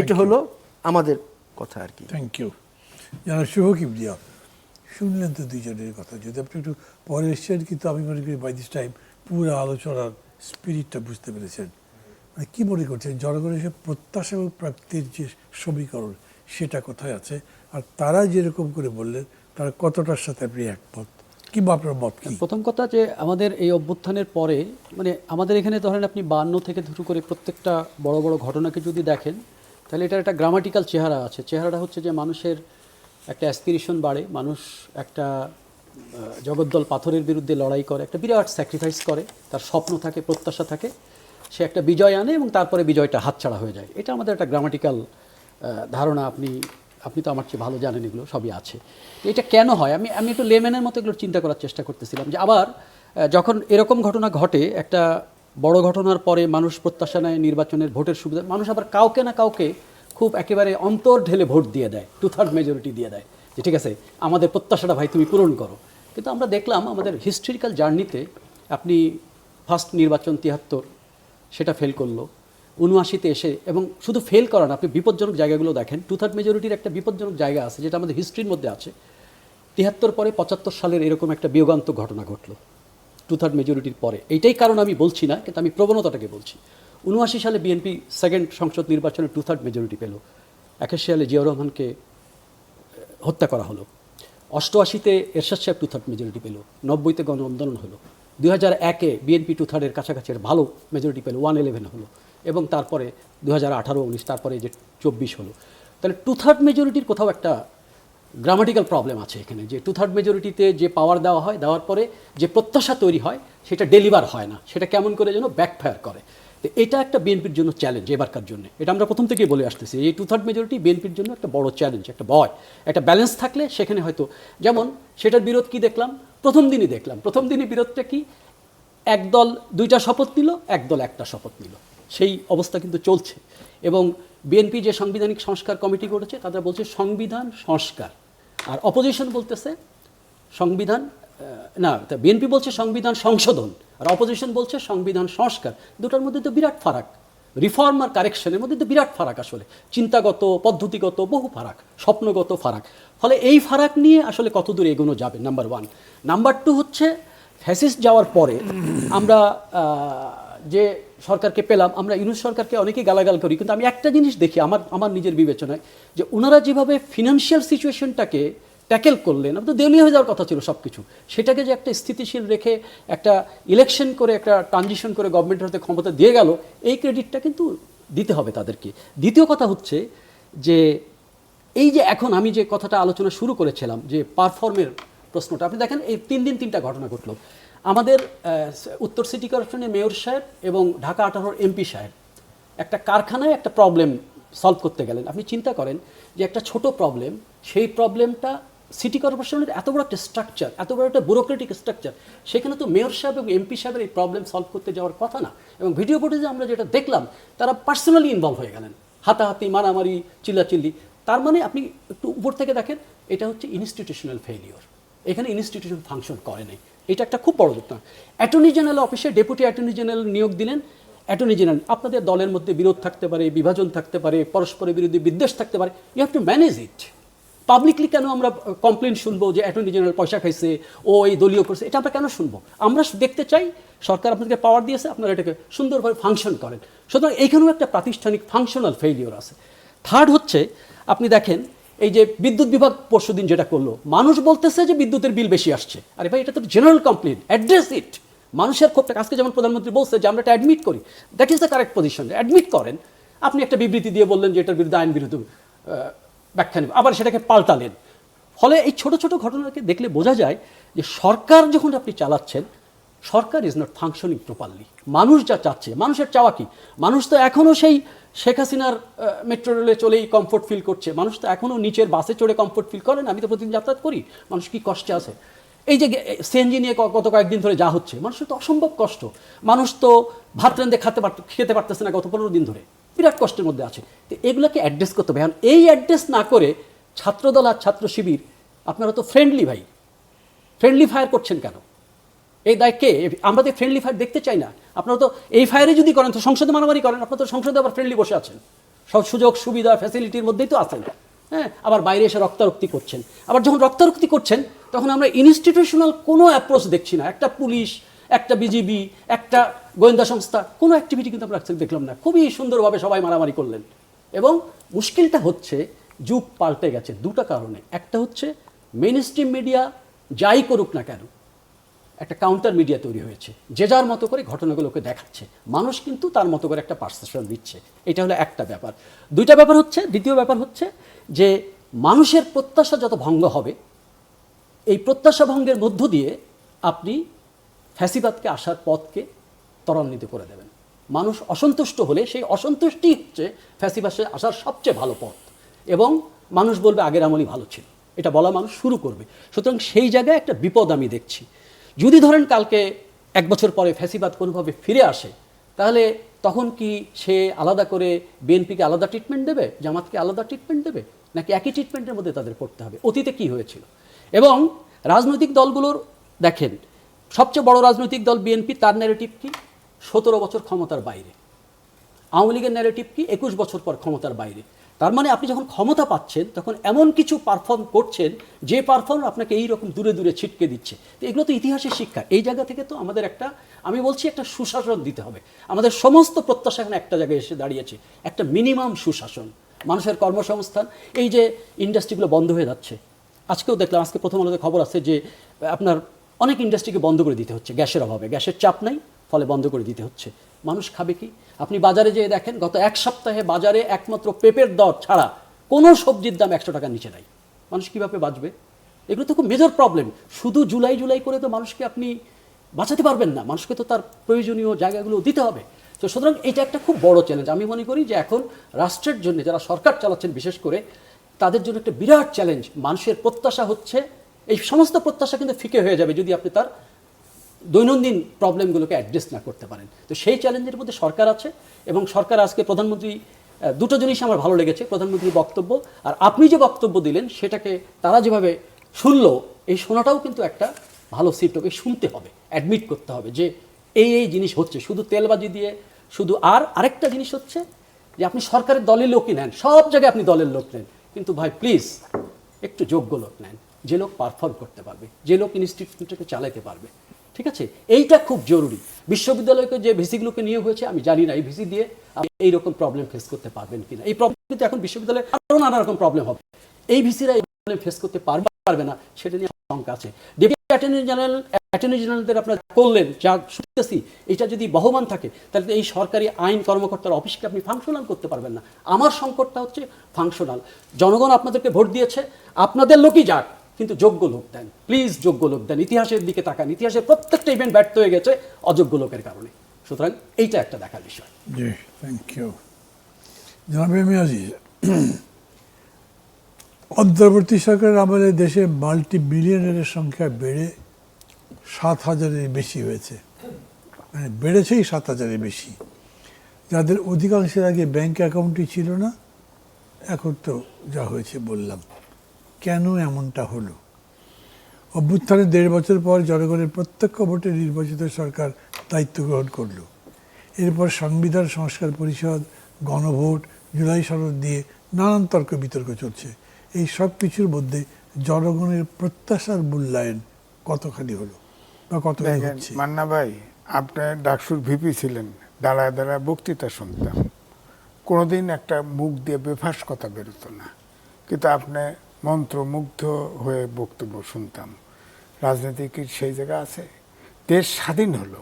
এটা হলো আমাদের কথা আর কি। Thank you. জানা শুভ কিবরিয়া, শুনলেন তো দুইজনের কথা। যদি আপনি একটু পরে এসছেন, কিন্তু আমি মনে করি বাই দিস টাইম পুরো আলোচনার স্পিরিটটা বুঝতে পেরেছেন। মানে কী মনে করছেন জনগণের সে প্রত্যাশা এবং প্রাপ্তির যে সমীকরণ, সেটা কোথায় আছে, আর তারা যেরকম করে বললেন তারা কতটার সাথে আপনি একমত, কিংবা আপনার মত কি? প্রথম কথা যে আমাদের এই অভ্যুত্থানের পরে, মানে আমাদের এখানে ধরেন আপনি 52 থেকে শুরু করে প্রত্যেকটা বড় বড় ঘটনাকে যদি দেখেন, তাহলে এটার একটা গ্রামাটিক্যাল চেহারা আছে। চেহারাটা হচ্ছে যে মানুষের একটা অ্যাসপিরেশন বাড়ে, মানুষ একটা জগদ্দল পাথরের বিরুদ্ধে লড়াই করে, একটা বিরাট স্যাক্রিফাইস করে, তার স্বপ্ন থাকে, প্রত্যাশা থাকে, সে একটা বিজয় আনে এবং তারপরে বিজয়টা হাতছাড়া হয়ে যায়। এটা আমাদের একটা গ্রামাটিক্যাল ধারণা। আপনি তো আমার চেয়ে ভালো জানেন, এগুলো সবই আছে। এটা কেন হয়, আমি একটু লেম্যানের মতো এগুলো চিন্তা করার চেষ্টা করতেছিলাম, যে আবার যখন এরকম ঘটনা ঘটে, একটা বড় ঘটনার পরে মানুষ প্রত্যাশা নেয় নির্বাচনের ভোটের সুবিধা, মানুষ আবার কাউকে না কাউকে খুব একেবারে অন্তর ঢেলে ভোট দিয়ে দেয়, 2/3 মেজরিটি দিয়ে দেয়, যে ঠিক আছে আমাদের প্রত্যাশাটা ভাই তুমি পূরণ করো। কিন্তু আমরা দেখলাম আমাদের হিস্ট্রিক্যাল জার্নিতে, আপনি ফার্স্ট নির্বাচন 73 সেটা ফেল করলো, 79-তে এসে, এবং শুধু ফেল করা না, আপনি বিপজ্জনক জায়গাগুলো দেখেন। 2/3 মেজরিটির একটা বিপজ্জনক জায়গা আছে, যেটা আমাদের হিস্ট্রির মধ্যে আছে। 73 পরে 75 সালের এরকম একটা বিয়োগান্তক ঘটনা ঘটলো 2/3 মেজরিটির পরে। এইটাই কারণ আমি বলছি না, কিন্তু আমি প্রবণতাটাকে বলছি। 79 সালে বিএনপি সেকেন্ড সংসদ নির্বাচনে 2/3 মেজরিটি পেল। 81 সালে জিয়াউর রহমানকে হত্যা করা হলো। 88-তে এরশাদ সাহেব 2/3 মেজরিটি পেল। 90-তে গণ আন্দোলন হলো। 2001-এ বিএনপি 2/3-এর কাছাকাছি ভালো মেজরিটি পেল, 111 হলো। এবং তারপরে 2018-19, তারপরে যে 24 হলো। তাহলে 2/3 মেজরিটির কোথাও একটা গ্রামাটিক্যাল প্রবলেম আছে এখানে, যে 2/3 মেজরিটিতে যে পাওয়ার দেওয়া হয়, দেওয়ার পরে যে প্রত্যাশা তৈরি হয় সেটা ডেলিভার হয় না, সেটা কেমন করে যেন ব্যাকফায়ার করে। তো এটা একটা বিএনপির জন্য চ্যালেঞ্জ এবারকার জন্য। এটা আমরা প্রথম থেকেই বলে আসতেছি, এই 2/3 মেজরিটি বিএনপির জন্য একটা বড় চ্যালেঞ্জ, একটা ভয়। একটা ব্যালেন্স থাকলে সেখানে হয়তো, যেমন সেটার বিরোধ কি দেখলাম, প্রথম দিনই বিরোধটা কি, একদল 2টা শপথ নিল, একদল 1টা শপথ নিল, সেই অবস্থা কিন্তু চলছে। এবং বিএনপি যে সাংবিধানিক সংস্কার কমিটি করেছে তারা বলছে সংবিধান সংস্কার, আর অপোজিশন বলতেছে সংবিধান না, বিএনপি বলছে সংবিধান সংশোধন, আর অপোজিশন বলছে সংবিধান সংস্কার। দুটার মধ্যে তো বিরাট ফারাক, রিফর্ম আর কারেকশনের মধ্যে তো বিরাট ফারাক, আসলে চিন্তাগত পদ্ধতিগত বহু ফারাক, স্বপ্নগত ফারাক। ফলে এই ফারাক নিয়ে আসলে কতদূর এগোনো যাবে, নাম্বার 1। নাম্বার 2 হচ্ছে ফ্যাসিস্ট যাওয়ার পরে আমরা যে সরকারকে পেলাম, আমরা ইউনূস সরকারকে অনেকেই গালাগাল করি, কিন্তু আমি একটা জিনিস দেখি আমার নিজের বিবেচনায়, যে ওনারা যেভাবে ফিনান্সিয়াল সিচুয়েশনটাকে ট্যাকেল করলেন, তো দেউলিয়া হয়ে যাওয়ার কথা ছিল সব কিছু, সেটাকে যে একটা স্থিতিশীল রেখে একটা ইলেকশন করে একটা ট্রানজিশন করে গভর্নমেন্টের হাতে ক্ষমতা দিয়ে গেল, এই ক্রেডিটটা কিন্তু দিতে হবে তাদেরকে। দ্বিতীয় কথা হচ্ছে যে এই যে এখন আমি যে কথাটা আলোচনা শুরু করেছিলাম যে পারফর্মের প্রশ্নটা, আপনি দেখেন এই 3 দিন 3টা ঘটনা ঘটলো। আমাদের উত্তর সিটি কর্পোরেশনের মেয়র সাহেব এবং ঢাকা 18 এমপি সাহেব একটা কারখানায় একটা প্রবলেম সলভ করতে গেলেন। আপনি চিন্তা করেন যে একটা ছোট প্রবলেম, সেই প্রবলেমটা সিটি কর্পোরেশনের এত বড় একটা স্ট্রাকচার, এত বড় একটা ব্যুরোক্রেটিক স্ট্রাকচার, সেখানে তো মেয়র সাহেব এবং এমপি সাহেবের এই প্রবলেম সলভ করতে যাওয়ার কথা না। এবং ভিডিও ফুটেজে আমরা যেটা দেখলাম, তারা পার্সোনালি ইনভলভ হয়ে গেলেন, হাতাহাতি, মারামারি, চিল্লাচিল্লি। তার মানে আপনি একটু উপর থেকে দেখেন, এটা হচ্ছে ইনস্টিটিউশনাল ফেলিওর, এখানে ইনস্টিটিউশন ফাংশন করে নাই। এটা একটা খুব বড় ঘটনা। অ্যাটর্নি জেনারেল অফিসে ডেপুটি অ্যাটর্নি জেনারেল নিয়োগ দিলেন। অ্যাটর্নি জেনারেল, আপনাদের দলের মধ্যে বিরোধ থাকতে পারে, বিভাজন থাকতে পারে, পরস্পরের বিরোধী বিদ্বেষ থাকতে পারে, you have to manage it. Publicly কেন আমরা কমপ্লেন শুনবো যে অ্যাটর্নি জেনারেল পয়সা খাইছে, ও এই দলীয় করছে, এটা আমরা কেন শুনবো? আমরা দেখতে চাই সরকার আপনাদেরকে পাওয়ার দিয়েছে, আপনারা এটাকে সুন্দরভাবে ফাংশন করেন। সুতরাং এইখানেও একটা প্রাতিষ্ঠানিক ফাংশনাল ফেইলিওর আছে। থার্ড হচ্ছে, আপনি দেখেন এই যে বিদ্যুৎ বিভাগ পরশুদিন যেটা করলো, মানুষ বলতেছে যে বিদ্যুতের বিল বেশি আসছে। আরে ভাই, এটা তো জেনারেল কমপ্লেন, অ্যাড্রেস ইট। মানুষের ক্ষোভটা, আজকে যেমন প্রধানমন্ত্রী বলছে যে আমরা এটা অ্যাডমিট করি, that is the correct position, admit করেন। আপনি একটা বিবৃতি দিয়ে বললেন যে এটার বিরুদ্ধে আইন বিরুদ্ধে ব্যাখ্যা নেব, আবার সেটাকে পাল্টালেন। ফলে এই ছোট ছোট ঘটনাকে দেখলে বোঝা যায় যে সরকার যখন আপনি চালাচ্ছেন, সরকার ইজ নট ফাংশনিং প্রপারলি। মানুষ যা চাচ্ছে, মানুষের চাওয়া কি? মানুষ তো এখনও সেই শেখ হাসিনার মেট্রো রেলে চলেই কমফোর্ট ফিল করছে, মানুষ তো এখনও নিচের বাসে চড়ে কমফোর্ট ফিল করেন। আমি তো প্রতিদিন যাতায়াত করি, মানুষ কি কষ্টে আছে। এই যে সিএনজি নিয়ে গত কয়েকদিন ধরে যা হচ্ছে, মানুষের তো অসম্ভব কষ্ট। মানুষ তো ভাত রাঁধে খেতে পারতেছে না গত 15 দিন ধরে, বিরাট কষ্টের মধ্যে আছে। তো এগুলোকে অ্যাড্রেস করতে হবে। এখন এই অ্যাড্রেস না করে ছাত্রদল আর ছাত্র শিবির, আপনারা তো ফ্রেন্ডলি ভাই, ফ্রেন্ডলি ফায়ার করছেন কেন? এই দায়কে আমরা তো ফ্রেন্ডলি ফায়ার দেখতে চাই না। আপনারা তো এই ফায়ারে যদি করেন তো সংসদে মারামারি করেন, আপনারা তো সংসদে আবার ফ্রেন্ডলি বসে আছেন, সব সুযোগ সুবিধা ফ্যাসিলিটির মধ্যেই তো আছেন। হ্যাঁ, আবার বাইরে এসে রক্তারক্তি করছেন। আবার যখন রক্তারক্তি করছেন তখন আমরা ইনস্টিটিউশনাল কোনো অ্যাপ্রোচ দেখছি না। একটা পুলিশ, একটা বিজিবি, একটা গোয়েন্দা সংস্থা, কোনো অ্যাক্টিভিটি কিন্তু আমরা দেখলাম না। খুবই সুন্দরভাবে সবাই মারামারি করলেন। এবং মুশকিলটা হচ্ছে যুগ পাল্টে গেছে 2টা কারণে। একটা হচ্ছে মেইন স্ট্রিম মিডিয়া যাই করুক না কেন, একটা কাউন্টার মিডিয়া তৈরি হয়েছে, যে যার মতো করে ঘটনাগুলোকে দেখাচ্ছে, মানুষ কিন্তু তার মতো করে একটা পারসেপশন দিচ্ছে। এটা হলো একটা ব্যাপার। 2টা ব্যাপার হচ্ছে, দ্বিতীয় ব্যাপার হচ্ছে যে মানুষের প্রত্যাশা যত ভঙ্গ হবে, এই প্রত্যাশা ভঙ্গের মধ্য দিয়ে আপনি ফ্যাসিবাদকে আসার পথকে ত্বরান্বিত করে দেবেন। মানুষ অসন্তুষ্ট হলে সেই অসন্তুষ্টি হচ্ছে ফ্যাসিবাদে আসার সবচেয়ে ভালো পথ। এবং মানুষ বলবে আগের আমলই ভালো ছিল, এটা বলা মানুষ শুরু করবে। সুতরাং সেই জায়গায় একটা বিপদ আমি দেখছি। যদি ধরেন কালকে 1 বছর পরে ফ্যাসিবাদ কোনোভাবে ফিরে আসে, তাহলে তখন কি সে আলাদা করে বিএনপিকে আলাদা ট্রিটমেন্ট দেবে, জামাতকে আলাদা ট্রিটমেন্ট দেবে, নাকি একই ট্রিটমেন্টের মধ্যে তাদের পড়তে হবে? অতীতে কি হয়েছিল? এবং রাজনৈতিক দলগুলোর দেখেন, সবচেয়ে বড় রাজনৈতিক দল বিএনপি, তার ন্যারেটিভ কি? 17 বছর ক্ষমতার বাইরে। আওয়ামী লীগের ন্যারেটিভ কি? 21 বছর পর ক্ষমতার বাইরে। তার মানে আপনি যখন ক্ষমতা পাচ্ছেন তখন এমন কিছু পারফর্ম করছেন যে পারফর্ম আপনাকে এইরকম দূরে দূরে ছিটকে দিচ্ছে। তো এগুলো তো ইতিহাসের শিক্ষা। এই জায়গা থেকে তো আমাদের একটা, আমি বলছি, একটা সুশাসন দিতে হবে। আমাদের সমস্ত প্রত্যাশা এখন একটা জায়গায় এসে দাঁড়িয়েছে, একটা মিনিমাম সুশাসন, মানুষের কর্মসংস্থান। এই যে ইন্ডাস্ট্রিগুলো বন্ধ হয়ে যাচ্ছে, আজকেও দেখলাম, আজকে প্রথম আলোতে খবর আছে যে আপনার অনেক ইন্ডাস্ট্রিকে বন্ধ করে দিতে হচ্ছে গ্যাসের অভাবে, গ্যাসের চাপ নাই, ফলে বন্ধ করে দিতে হচ্ছে। মানুষ খাবে কি? আপনি বাজারে যেয়ে দেখেন, গত 1 সপ্তাহে বাজারে একমাত্র পেঁপের দর ছাড়া কোনো সবজির দাম 100 টাকার নিচে নাই। মানুষ কীভাবে বাঁচবে? এগুলো তো খুব মেজর প্রবলেম। শুধু জুলাই করে তো মানুষকে আপনি বাঁচাতে পারবেন না, মানুষকে তো তার প্রয়োজনীয় জায়গাগুলো দিতে হবে। তো সুতরাং এটা একটা খুব বড় চ্যালেঞ্জ। আমি মনে করি যে এখন রাষ্ট্রের জন্য, যারা সরকার চালাচ্ছেন বিশেষ করে, তাদের জন্য একটা বিরাট চ্যালেঞ্জ। মানুষের প্রত্যাশা হচ্ছে, এই সমস্ত প্রত্যাশা কিন্তু ফিকে হয়ে যাবে যদি আপনি তার দৈনন্দিন প্রবলেমগুলোকে অ্যাড্রেস না করতে পারেন। তো সেই চ্যালেঞ্জের মধ্যে সরকার আছে, এবং সরকার আজকে প্রধানমন্ত্রী দুটো জিনিস আমার ভালো লেগেছে, প্রধানমন্ত্রীর বক্তব্য আর আপনি যে বক্তব্য দিলেন সেটাকে তারা যেভাবে শুনলো, এই শোনাটাও কিন্তু একটা ভালো সিমটম। এই শুনতে হবে, অ্যাডমিট করতে হবে যে এই জিনিস হচ্ছে, শুধু তেলবাজি দিয়ে শুধু। আর আরেকটা জিনিস হচ্ছে যে আপনি সরকারের দলের লোকই নেন, সব জায়গায় আপনি দলের লোক নেন, কিন্তু ভাই প্লিজ একটু যোগ্য লোক নেন, যে লোক পারফর্ম করতে পারবে, যে লোক ইনস্টিটিউটটাকে চালাতে পারবে। ঠিক আছে, এইটা খুব জরুরি। বিশ্ববিদ্যালয়কে যে ভিসিগুলোকে নিয়োগ হয়েছে, আমি জানি না এই ভিসি দিয়ে আপনি এইরকম প্রবলেম ফেস করতে পারবেন কিনা। এই প্রবলেম কিন্তু এখন বিশ্ববিদ্যালয়ে আরও নানা রকম প্রবলেম হবে, এই ভিসিরা এই প্রবলেম ফেস করতে পারবে না, সেটা নিয়ে শঙ্কা আছে। ডেপুটি অ্যাটর্নি জেনারেলদের আপনারা করলেন, যা শুনতেছি এটা যদি বহমান থাকে তাহলে এই সরকারি আইন কর্মকর্তার অফিসকে আপনি ফাংশনাল করতে পারবেন না। আমার সংকটটা হচ্ছে ফাংশনাল। জনগণ আপনাদেরকে ভোট দিয়েছে, আপনাদের লোকই যাক, কিন্তু যোগ্য লোক দেন, প্লিজ যোগ্য লোক দেন। ইতিহাসের দিকে তাকান, ইতিহাসের প্রত্যেকটা ইভেন্ট ব্যর্থ হয়ে গেছে অযোগ্য লোকের কারণে। সুতরাং এইটা একটা দেখার বিষয়। জি, থ্যাংক ইউ। জনাবে মিয়াজি, অন্তর্বর্তী সরকারের আমলে দেশে মাল্টি বিলিয়নারের সংখ্যা বেড়ে 7,000-এর বেশি হয়েছে, মানে বেড়েছেই 7,000-এর বেশি, যাদের অধিকাংশের আগে ব্যাংক অ্যাকাউন্টই ছিল না। এখন তো যা হয়েছে বললাম, কেন এমনটা হলো? অভ্যুত্থানের 1.5 বছর পর জনগণের প্রত্যক্ষ ভোটে নির্বাচিত সরকার দায়িত্ব গ্রহণ করল। এরপর সংবিধান সংস্কার পরিষদ, গণভোট, জুলাই সনদ দিয়ে নানান তর্ক বিতর্ক চলছে। এই সব কিছুর মধ্যে জনগণের প্রত্যাশার মূল্যায়ন কতখানি হলো বা কতখানি হচ্ছে? মান্না ভাই, আপনি ডাকসুর ভিপি ছিলেন, দাঁড়ায় দাঁড়ায় বক্তৃতা শুনতাম, কোনোদিন একটা মুখ দিয়ে বেফাস কথা বেরোতো না, কিন্তু আপনি মন্ত্রমুগ্ধ হয়ে বক্তব্য শুনতাম। রাজনীতি কি সেই জায়গা আছে? দেশ স্বাধীন হলো,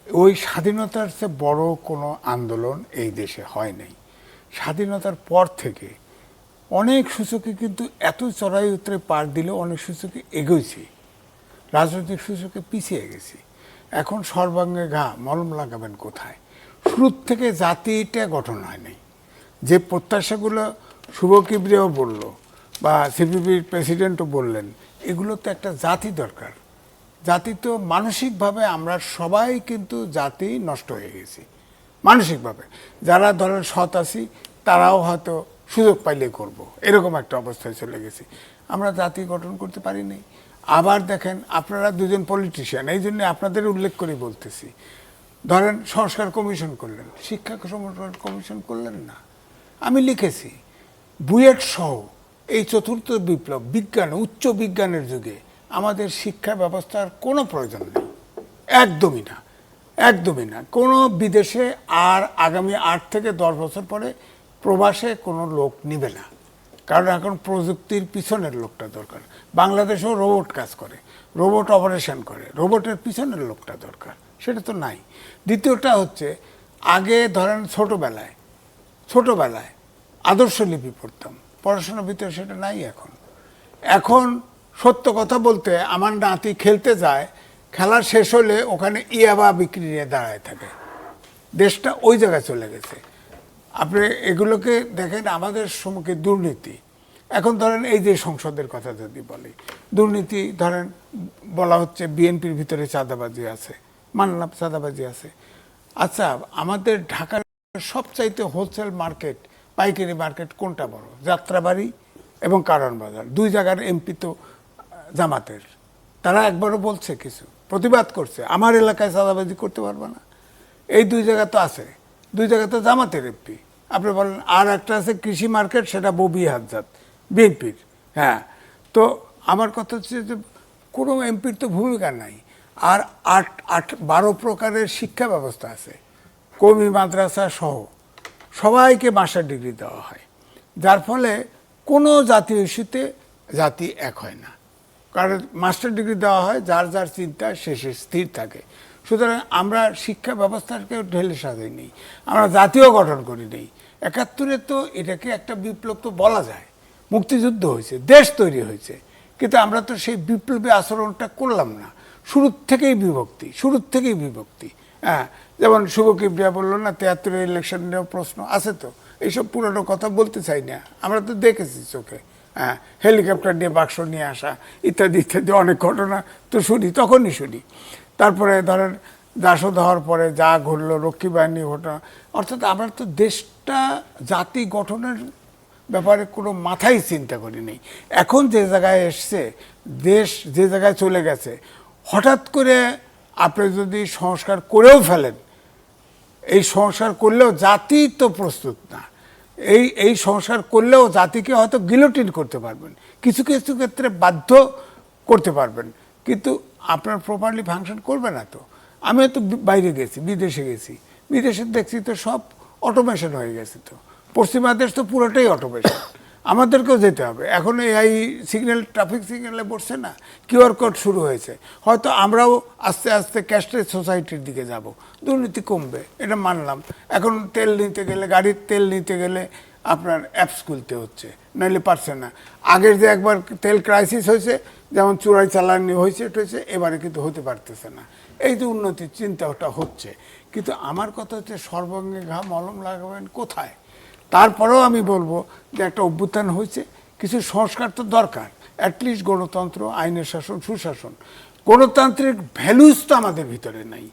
ওই স্বাধীনতার চেয়ে বড় কোনো আন্দোলন এই দেশে হয় নাই। স্বাধীনতার পর থেকে অনেক সূচকে কিন্তু এত চড়াই উতরে পার দিলেও অনেক সূচকে এগোইছি, রাজনৈতিক সূচকে পিছিয়ে গেছি। এখন সর্বাঙ্গে ঘা, মলম লাগাবেন কোথায়? শুরুর থেকে জাতিটা গঠন হয় নাই। যে প্রত্যাশাগুলো শুভ কিবরিয়াও বলল বা সিপিবির প্রেসিডেন্টও বললেন, এগুলো তো একটা জাতি দরকার। জাতি তো মানসিকভাবে আমরা সবাই কিন্তু জাতি নষ্ট হয়ে গেছি মানসিকভাবে। যারা ধরেন সৎ আছি তারাও হয়তো সুযোগ পাইলে করব, এরকম একটা অবস্থায় চলে গেছি। আমরা জাতি গঠন করতে পারিনি। আবার দেখেন, আপনারা দুজন পলিটিশিয়ান, এই জন্য আপনাদের উল্লেখ করে বলতেছি। ধরেন সংস্কার কমিশন করলেন, শিক্ষা সংস্কার কমিশন করলেন না। আমি লিখেছি, বুয়েট সহ এই চতুর্থ বিপ্লব, বিজ্ঞান, উচ্চ বিজ্ঞানের যুগে আমাদের শিক্ষা ব্যবস্থার কোনো প্রয়োজন নেই, একদমই না, একদমই না। কোনো বিদেশে আর আগামী 8 থেকে 10 বছর পরে প্রবাসে কোনো লোক নিবে না, কারণ এখন প্রযুক্তির পিছনের লোকটা দরকার। বাংলাদেশেও রোবট কাজ করে, রোবট অপারেশন করে, রোবটের পিছনের লোকটা দরকার, সেটা তো নাই। দ্বিতীয়টা হচ্ছে, আগে ধরেন ছোটোবেলায় আদর্শ লিপি পড়তাম, পড়াশোনার ভিতরে সেটা নাই এখন। এখন সত্য কথা বলতে, আমার নাতি খেলতে যায়, খেলা শেষ হলে ওখানে ইয়াবা বিক্রি নিয়ে দাঁড়ায় থাকে। দেশটা ওই জায়গায় চলে গেছে। আপনি এগুলোকে দেখেন, আমাদের সম্মুখে দুর্নীতি। এখন ধরেন এই যে সংসদের কথা যদি বলি, দুর্নীতি ধরেন বলা হচ্ছে বিএনপির ভিতরে চাঁদাবাজি আছে, মানলাম চাঁদাবাজি আছে। আচ্ছা, আমাদের ঢাকার সবচাইতে হোলসেল মার্কেট, পাইকারি মার্কেট কোনটা বড়? যাত্রাবাড়ি এবং কারণ বাজার। 2 জায়গার এমপি তো জামাতের, তারা একবারও বলছে কিছু, প্রতিবাদ করছে, আমার এলাকায় চাঁদাবাজি করতে পারবে না। এই 2 জায়গা তো আছে, 2 জায়গা তো জামাতের এমপি। আপনি বলেন আর একটা আছে কৃষি মার্কেট, সেটা ববি হাজাত বিএনপির। হ্যাঁ, তো আমার কথা হচ্ছে যে কোনো এমপির তো ভূমিকা নাই। আর 12 প্রকারের শিক্ষা ব্যবস্থা আছে, কওমি মাদ্রাসা সহ সবাইকে মাস্টার ডিগ্রি দেওয়া হয়, যার ফলে কোনো জাতীয় ইস্যুতে জাতি এক হয় না। কারণ মাস্টার ডিগ্রি দেওয়া হয়, যার যার চিন্তা শেষে স্থির থাকে। সুতরাং আমরা শিক্ষা ব্যবস্থাকে ঢেলে সাজাই নেই, আমরা জাতীয় গঠন করি নেই। 71-এ তো এটাকে একটা বিপ্লব তো বলা যায়, মুক্তিযুদ্ধ হয়েছে, দেশ তৈরি হয়েছে, কিন্তু আমরা তো সেই বিপ্লবী আচরণটা করলাম না। শুরুর থেকেই বিভক্তি। হ্যাঁ, যেমন শুভ কিবরিয়া বললো না, 73-এর ইলেকশনের প্রশ্ন আছে তো, এইসব পুরনো কথা বলতে চাই না, আমরা তো দেখেছি চোখে। হ্যাঁ, হেলিকপ্টার নিয়ে বাক্স নিয়ে আসা ইত্যাদি ইত্যাদি অনেক ঘটনা তো তখনই শুনি। তারপরে ধরেন জাসদ হওয়ার পরে যা ঘটলো, রক্ষী বাহিনী ঘটনা, অর্থাৎ আমরা তো দেশটা জাতি গঠনের ব্যাপারে কোনো মাথায় চিন্তা করি নেই। এখন যে জায়গায় এসছে, দেশ যে জায়গায় চলে গেছে, হঠাৎ করে আপনি যদি সংস্কার করেও ফেলেন, এই সংস্কার করলেও জাতি তো প্রস্তুত না। এই সংস্কার করলেও জাতিকে হয়তো গিলোটিন করতে পারবেন, কিছু কিছু ক্ষেত্রে বাধ্য করতে পারবেন, কিন্তু আপনার প্রপারলি ফাংশন করবে না। তো আমি তো বাইরে গেছি, বিদেশে গেছি, বিদেশে দেখছি তো সব অটোমেশন হয়ে গেছে। তো পশ্চিমা দেশ তো পুরোটাই অটোমেশন। আমাদেরকেও যেতে হবে। এখন এই সিগন্যাল, ট্রাফিক সিগন্যালে বসছে না, কিউআর কোড শুরু হয়েছে, হয়তো আমরাও আস্তে আস্তে ক্যাশলেস সোসাইটির দিকে যাব, দুর্নীতি কমবে, এটা মানলাম। এখন তেল নিতে গেলে, গাড়ির তেল নিতে গেলে আপনার অ্যাপস খুলতে হচ্ছে, নাহলে পারছে না। আগের যে একবার তেল ক্রাইসিস হয়েছে, যেমন চোরাই চালানি হয়েছে, এটা হয়েছে, এবারে কিন্তু হতে পারতেছে না। এই যে উন্নতির চিন্তাটা হচ্ছে, কিন্তু আমার কথা হচ্ছে সর্বাঙ্গে ঘা মলম লাগাবেন কোথায়? তারপরেও আমি বলবো যে একটা অভ্যুত্থান হয়েছে, কিছু সংস্কার তো দরকার, অ্যাটলিস্ট গণতন্ত্র, আইনের শাসন, সুশাসন। গণতান্ত্রিক ভ্যালুস তো আমাদের ভিতরে নাই,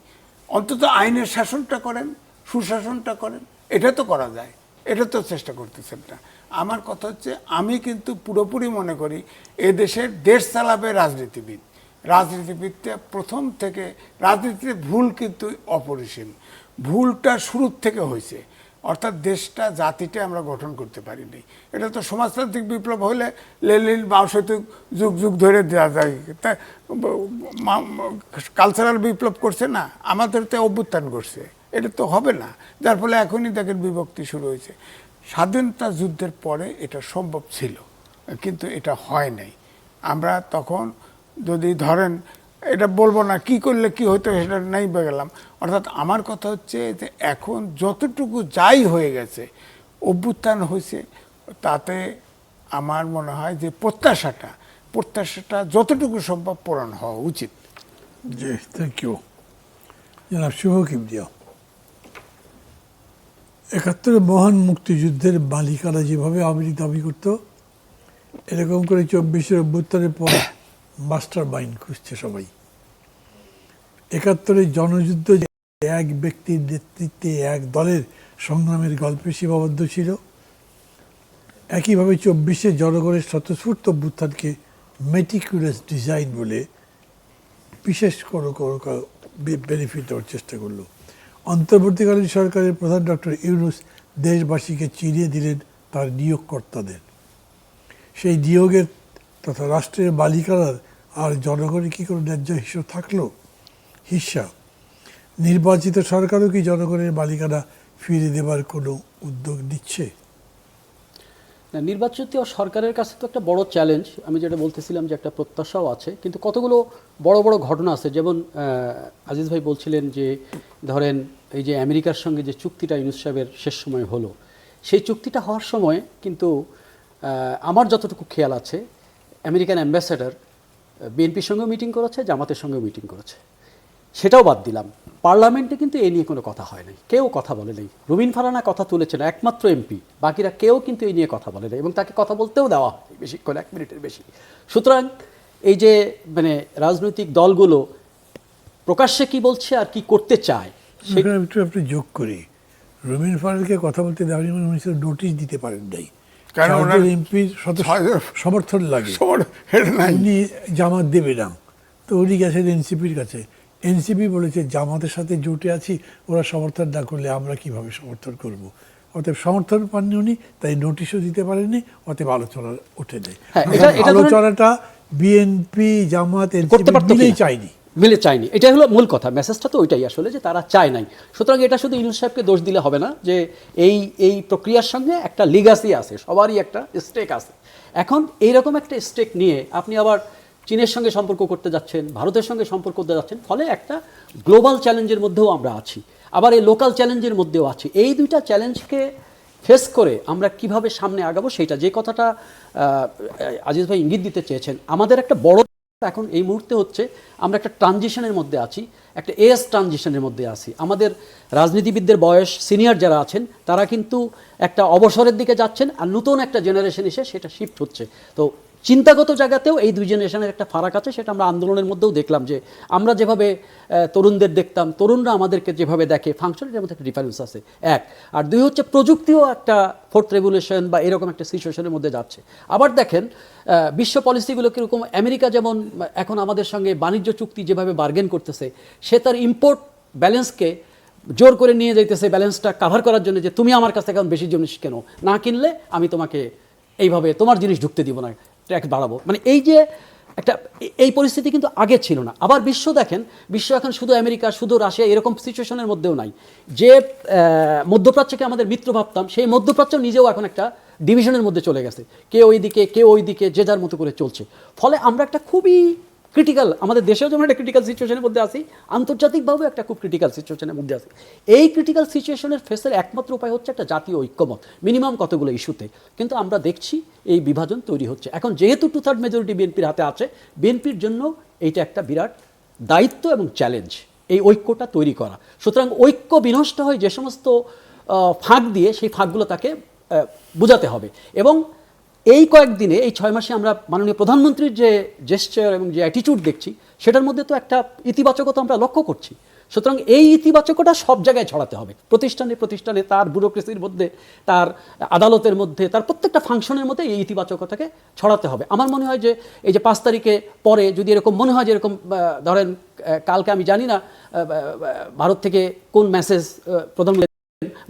অন্তত আইনের শাসনটা করেন, সুশাসনটা করেন, এটা তো করা যায়, এটা তো চেষ্টা করতেছেন না। আমার কথা হচ্ছে, আমি কিন্তু পুরোপুরি মনে করি এদেশের দেশ চালাবে রাজনীতিবিদ। রাজনীতিবিদটা প্রথম থেকে, রাজনীতিতে ভুল কিন্তু অপরিসীম, ভুলটা শুরুর থেকে হয়েছে, অর্থাৎ দেশটা, জাতিটা আমরা গঠন করতে পারিনি। এটা তো সমাজতান্ত্রিক বিপ্লব হলে লেনিন, মাও সেতু যুগ যুগ ধরে দেওয়া যায়, তা কালচারাল বিপ্লব করছে না, আমাদের তো অভ্যুত্থান করছে, এটা তো হবে না। যার ফলে এখনই দেখেন বিভক্তি শুরু হয়েছে। স্বাধীনতা যুদ্ধের পরে এটা সম্ভব ছিল, কিন্তু এটা হয় নাই। আমরা তখন যদি ধরেন, এটা বলবো না কি করলে কি হতো, সেটা নাই গেলাম। অর্থাৎ আমার কথা হচ্ছে যে এখন যতটুকু যাই হয়ে গেছে, অভ্যুত্থান হয়েছে, তাতে আমার মনে হয় যে প্রত্যাশাটা যতটুকু সম্ভব পূরণ হওয়া উচিত। জি, থ্যাংক ইউ জনাব শুভ কিবরিয়া। ৭১ মহান মুক্তিযুদ্ধের বালিকারা যেভাবে আওয়ামী দাবি করত, এরকম করে ২৪ অভ্যুত্থানের পর মাস্টার মাইন্ড খুঁজছে সবাই। ৭১ জনযুদ্ধ যে এক ব্যক্তির নেতৃত্বে এক দলের সংগ্রামের গল্পে সীমাবদ্ধ ছিল, একইভাবে ২৪ জনগণের স্বতঃস্ফূর্ত অভ্যুত্থানকে মেটিকুলাস ডিজাইন বলে বিশেষ কোনো বেনিফিট দেওয়ার চেষ্টা করলো। অন্তর্বর্তীকালীন সরকারের প্রধান ডক্টর ইউনূস দেশবাসীকে চিনিয়ে দিলেন তার নিয়োগকর্তাদের। সেই নিয়োগের তথা রাষ্ট্রের মালিকানার আর জনগণের কি কোনো ন্যায্য হিস্সা থাকলো? নির্বাচিত সরকারও কি জনগণের মালিকানা ফিরে দেবার কোনো উদ্যোগ নিচ্ছে? না, নির্বাচিত সরকারের কাছে তো একটা বড় চ্যালেঞ্জ, আমি যেটা বলতেছিলাম যে একটা প্রত্যাশাও আছে, কিন্তু কতগুলো বড় বড় ঘটনা আছে। যেমন আজিজ ভাই বলছিলেন যে ধরেন এই যে আমেরিকার সঙ্গে যে চুক্তিটা ইউনূস সাহেবের শেষ সময় হলো, সেই চুক্তিটা হওয়ার সময় কিন্তু আমার যতটুকু খেয়াল আছে, আমেরিকান অ্যাম্বাসেডর বিএনপির সঙ্গেও মিটিং করেছে, জামাতের সঙ্গেও মিটিং করেছে। সেটাও বাদ দিলাম, পার্লামেন্টে কিন্তু এ নিয়ে কোনো কথা হয় নাই, কেউ কথা বলে নেই। রুমিন ফারহানা কথা তুলেছেন, একমাত্র এমপি, বাকিরা কেউ কিন্তু এই নিয়ে কথা বলে নাই এবং তাকে কথা বলতেও দেওয়া হয় বেশিক্ষণ, 1 মিনিটের বেশি। সুতরাং এই যে মানে রাজনৈতিক দলগুলো প্রকাশ্যে কি বলছে আর কি করতে চায়, সেখানে একটু আপনি যোগ করি, রুমিন ফারহানাকে কথা বলতে দেওয়া নোটিশ দিতে পারেন নাই, কারণ ওনার এমপির সমর্থন লাগে, উনি জামাত দেবে না, তো উনি গেছেন এনসিপির কাছে। এনসিপি বলেছে জামাতের সাথে জোটে আছি, ওরা সমর্থন না করলে আমরা কিভাবে সমর্থন করব। অতএব সমর্থন পাননি উনি, তাই নোটিশও দিতে পারেননি, অতএব আলোচনা ওঠে নেই। আলোচনাটা বিএনপি জামাত এনসিপি মিলেই চায়নি, মিলে চায়নি, এটাই হলো মূল কথা। মেসেজটা তো ওইটাই আসলে, যে তারা চায় নাই। সুতরাং এটা শুধু ইউনূস সাহেবকে দোষ দিলে হবে না, যে এই প্রক্রিয়ার সঙ্গে একটা লিগাসি আছে, সবারই একটা স্টেক আছে। এখন এইরকম একটা স্টেক নিয়ে আপনি আবার চীনের সঙ্গে সম্পর্ক করতে যাচ্ছেন, ভারতের সঙ্গে সম্পর্ক করতে যাচ্ছেন, ফলে একটা গ্লোবাল চ্যালেঞ্জের মধ্যেও আমরা আছি, আবার এই লোকাল চ্যালেঞ্জের মধ্যেও আছি। এই দুইটা চ্যালেঞ্জকে ফেস করে আমরা কিভাবে সামনে আগাবো, সেইটা যে কথাটা আজিজ ভাই ইঙ্গিত দিতে চেয়েছেন, আমাদের একটা বড় এখন এই মুহূর্তে হচ্ছে আমরা একটা ট্রানজিশনের মধ্যে আছি, একটা এজ ট্রানজিশনের মধ্যে আছি। আমাদের রাজনীতিবিদদের বয়স, সিনিয়র যারা আছেন, তারা কিন্তু একটা অবসরের দিকে যাচ্ছেন, আর নতুন একটা জেনারেশন এসে সেটা শিফট হচ্ছে। তো চিন্তাগত জায়গাতেও এই দুই জেনারেশনের একটা ফারাক আছে, সেটা আমরা আন্দোলনের মধ্যেও দেখলাম যে আমরা যেভাবে তরুণদের দেখতাম, তরুণরা আমাদেরকে যেভাবে দেখে, ফাংশনের মধ্যে একটা ডিফারেন্স আছে এক। আর দুই হচ্ছে প্রযুক্তিও একটা ফোর্থ রেভলিউশন বা এরকম একটা সিচুয়েশনের মধ্যে যাচ্ছে। আবার দেখেন বিশ্ব পলিসিগুলো কীরকম, আমেরিকা যেমন এখন আমাদের সঙ্গে বাণিজ্য চুক্তি যেভাবে বার্গেন করতেছে, সে তার ইম্পোর্ট ব্যালেন্সকে জোর করে নিয়ে যাইতেছে ব্যালেন্সটা কাভার করার জন্য, যে তুমি আমার কাছ থেকে এখন বেশি জিনিস কেন, না কিনলে আমি তোমাকে এইভাবে তোমার জিনিস ঢুকতে দিব না, ট্যাক্স বাড়াবো। মানে এই যে একটা এই পরিস্থিতি কিন্তু আগে ছিল না। আবার বিশ্ব দেখেন, বিশ্ব এখন শুধু আমেরিকা, শুধু রাশিয়া এরকম সিচুয়েশনের মধ্যেও নাই। যে মধ্যপ্রাচ্যকে আমাদের মিত্র ভাবতাম, সেই মধ্যপ্রাচ্য নিজেও এখন একটা ডিভিশনের মধ্যে চলে গেছে, কে ওই দিকে কে ওই দিকে, যে যার মতো করে চলছে। ফলে আমরা একটা খুবই ক্রিটিক্যাল, আমাদের দেশেও যেমন একটা ক্রিটিক্যাল সিচুয়েশনের মধ্যে আছি, আন্তর্জাতিকভাবেও একটা খুব ক্রিটিক্যাল সিচুয়েশনের মধ্যে আছি। এই ক্রিটিক্যাল সিচুয়েশনের ফেসের একমাত্র উপায় হচ্ছে একটা জাতীয় ঐক্যমত, মিনিমাম কতগুলো ইস্যুতে। কিন্তু আমরা দেখছি এই বিভাজন তৈরি হচ্ছে। এখন যেহেতু 2/3 মেজরিটি বিএনপির হাতে আছে, বিএনপির জন্য এইটা একটা বিরাট দায়িত্ব এবং চ্যালেঞ্জ, এই ঐক্যটা তৈরি করা। সুতরাং ঐক্য বিনষ্ট হয় যে সমস্ত ফাঁক দিয়ে, সেই ফাঁকগুলো তাকে বোঝাতে হবে। এবং এই কয়েকদিনে, এই 6 মাসে আমরা মাননীয় প্রধানমন্ত্রীর যে জেস্চার এবং যে অ্যাটিটিউড দেখছি, সেটার মধ্যে তো একটা ইতিবাচকতা আমরা লক্ষ্য করছি। সুতরাং এই ইতিবাচকতা সব জায়গায় ছড়াতে হবে, প্রতিষ্ঠানে প্রতিষ্ঠানে, তার ব্যুরোক্রেসির মধ্যে, তার আদালতের মধ্যে, তার প্রত্যেকটা ফাংশনের মধ্যে এই ইতিবাচকতাকে ছড়াতে হবে। আমার মনে হয় যে এই যে 5 তারিখে পরে যদি এরকম মনে হয় যে এরকম ধরেন কালকে আমি জানি না ভারত থেকে কোন মেসেজ প্রধানমন্ত্রী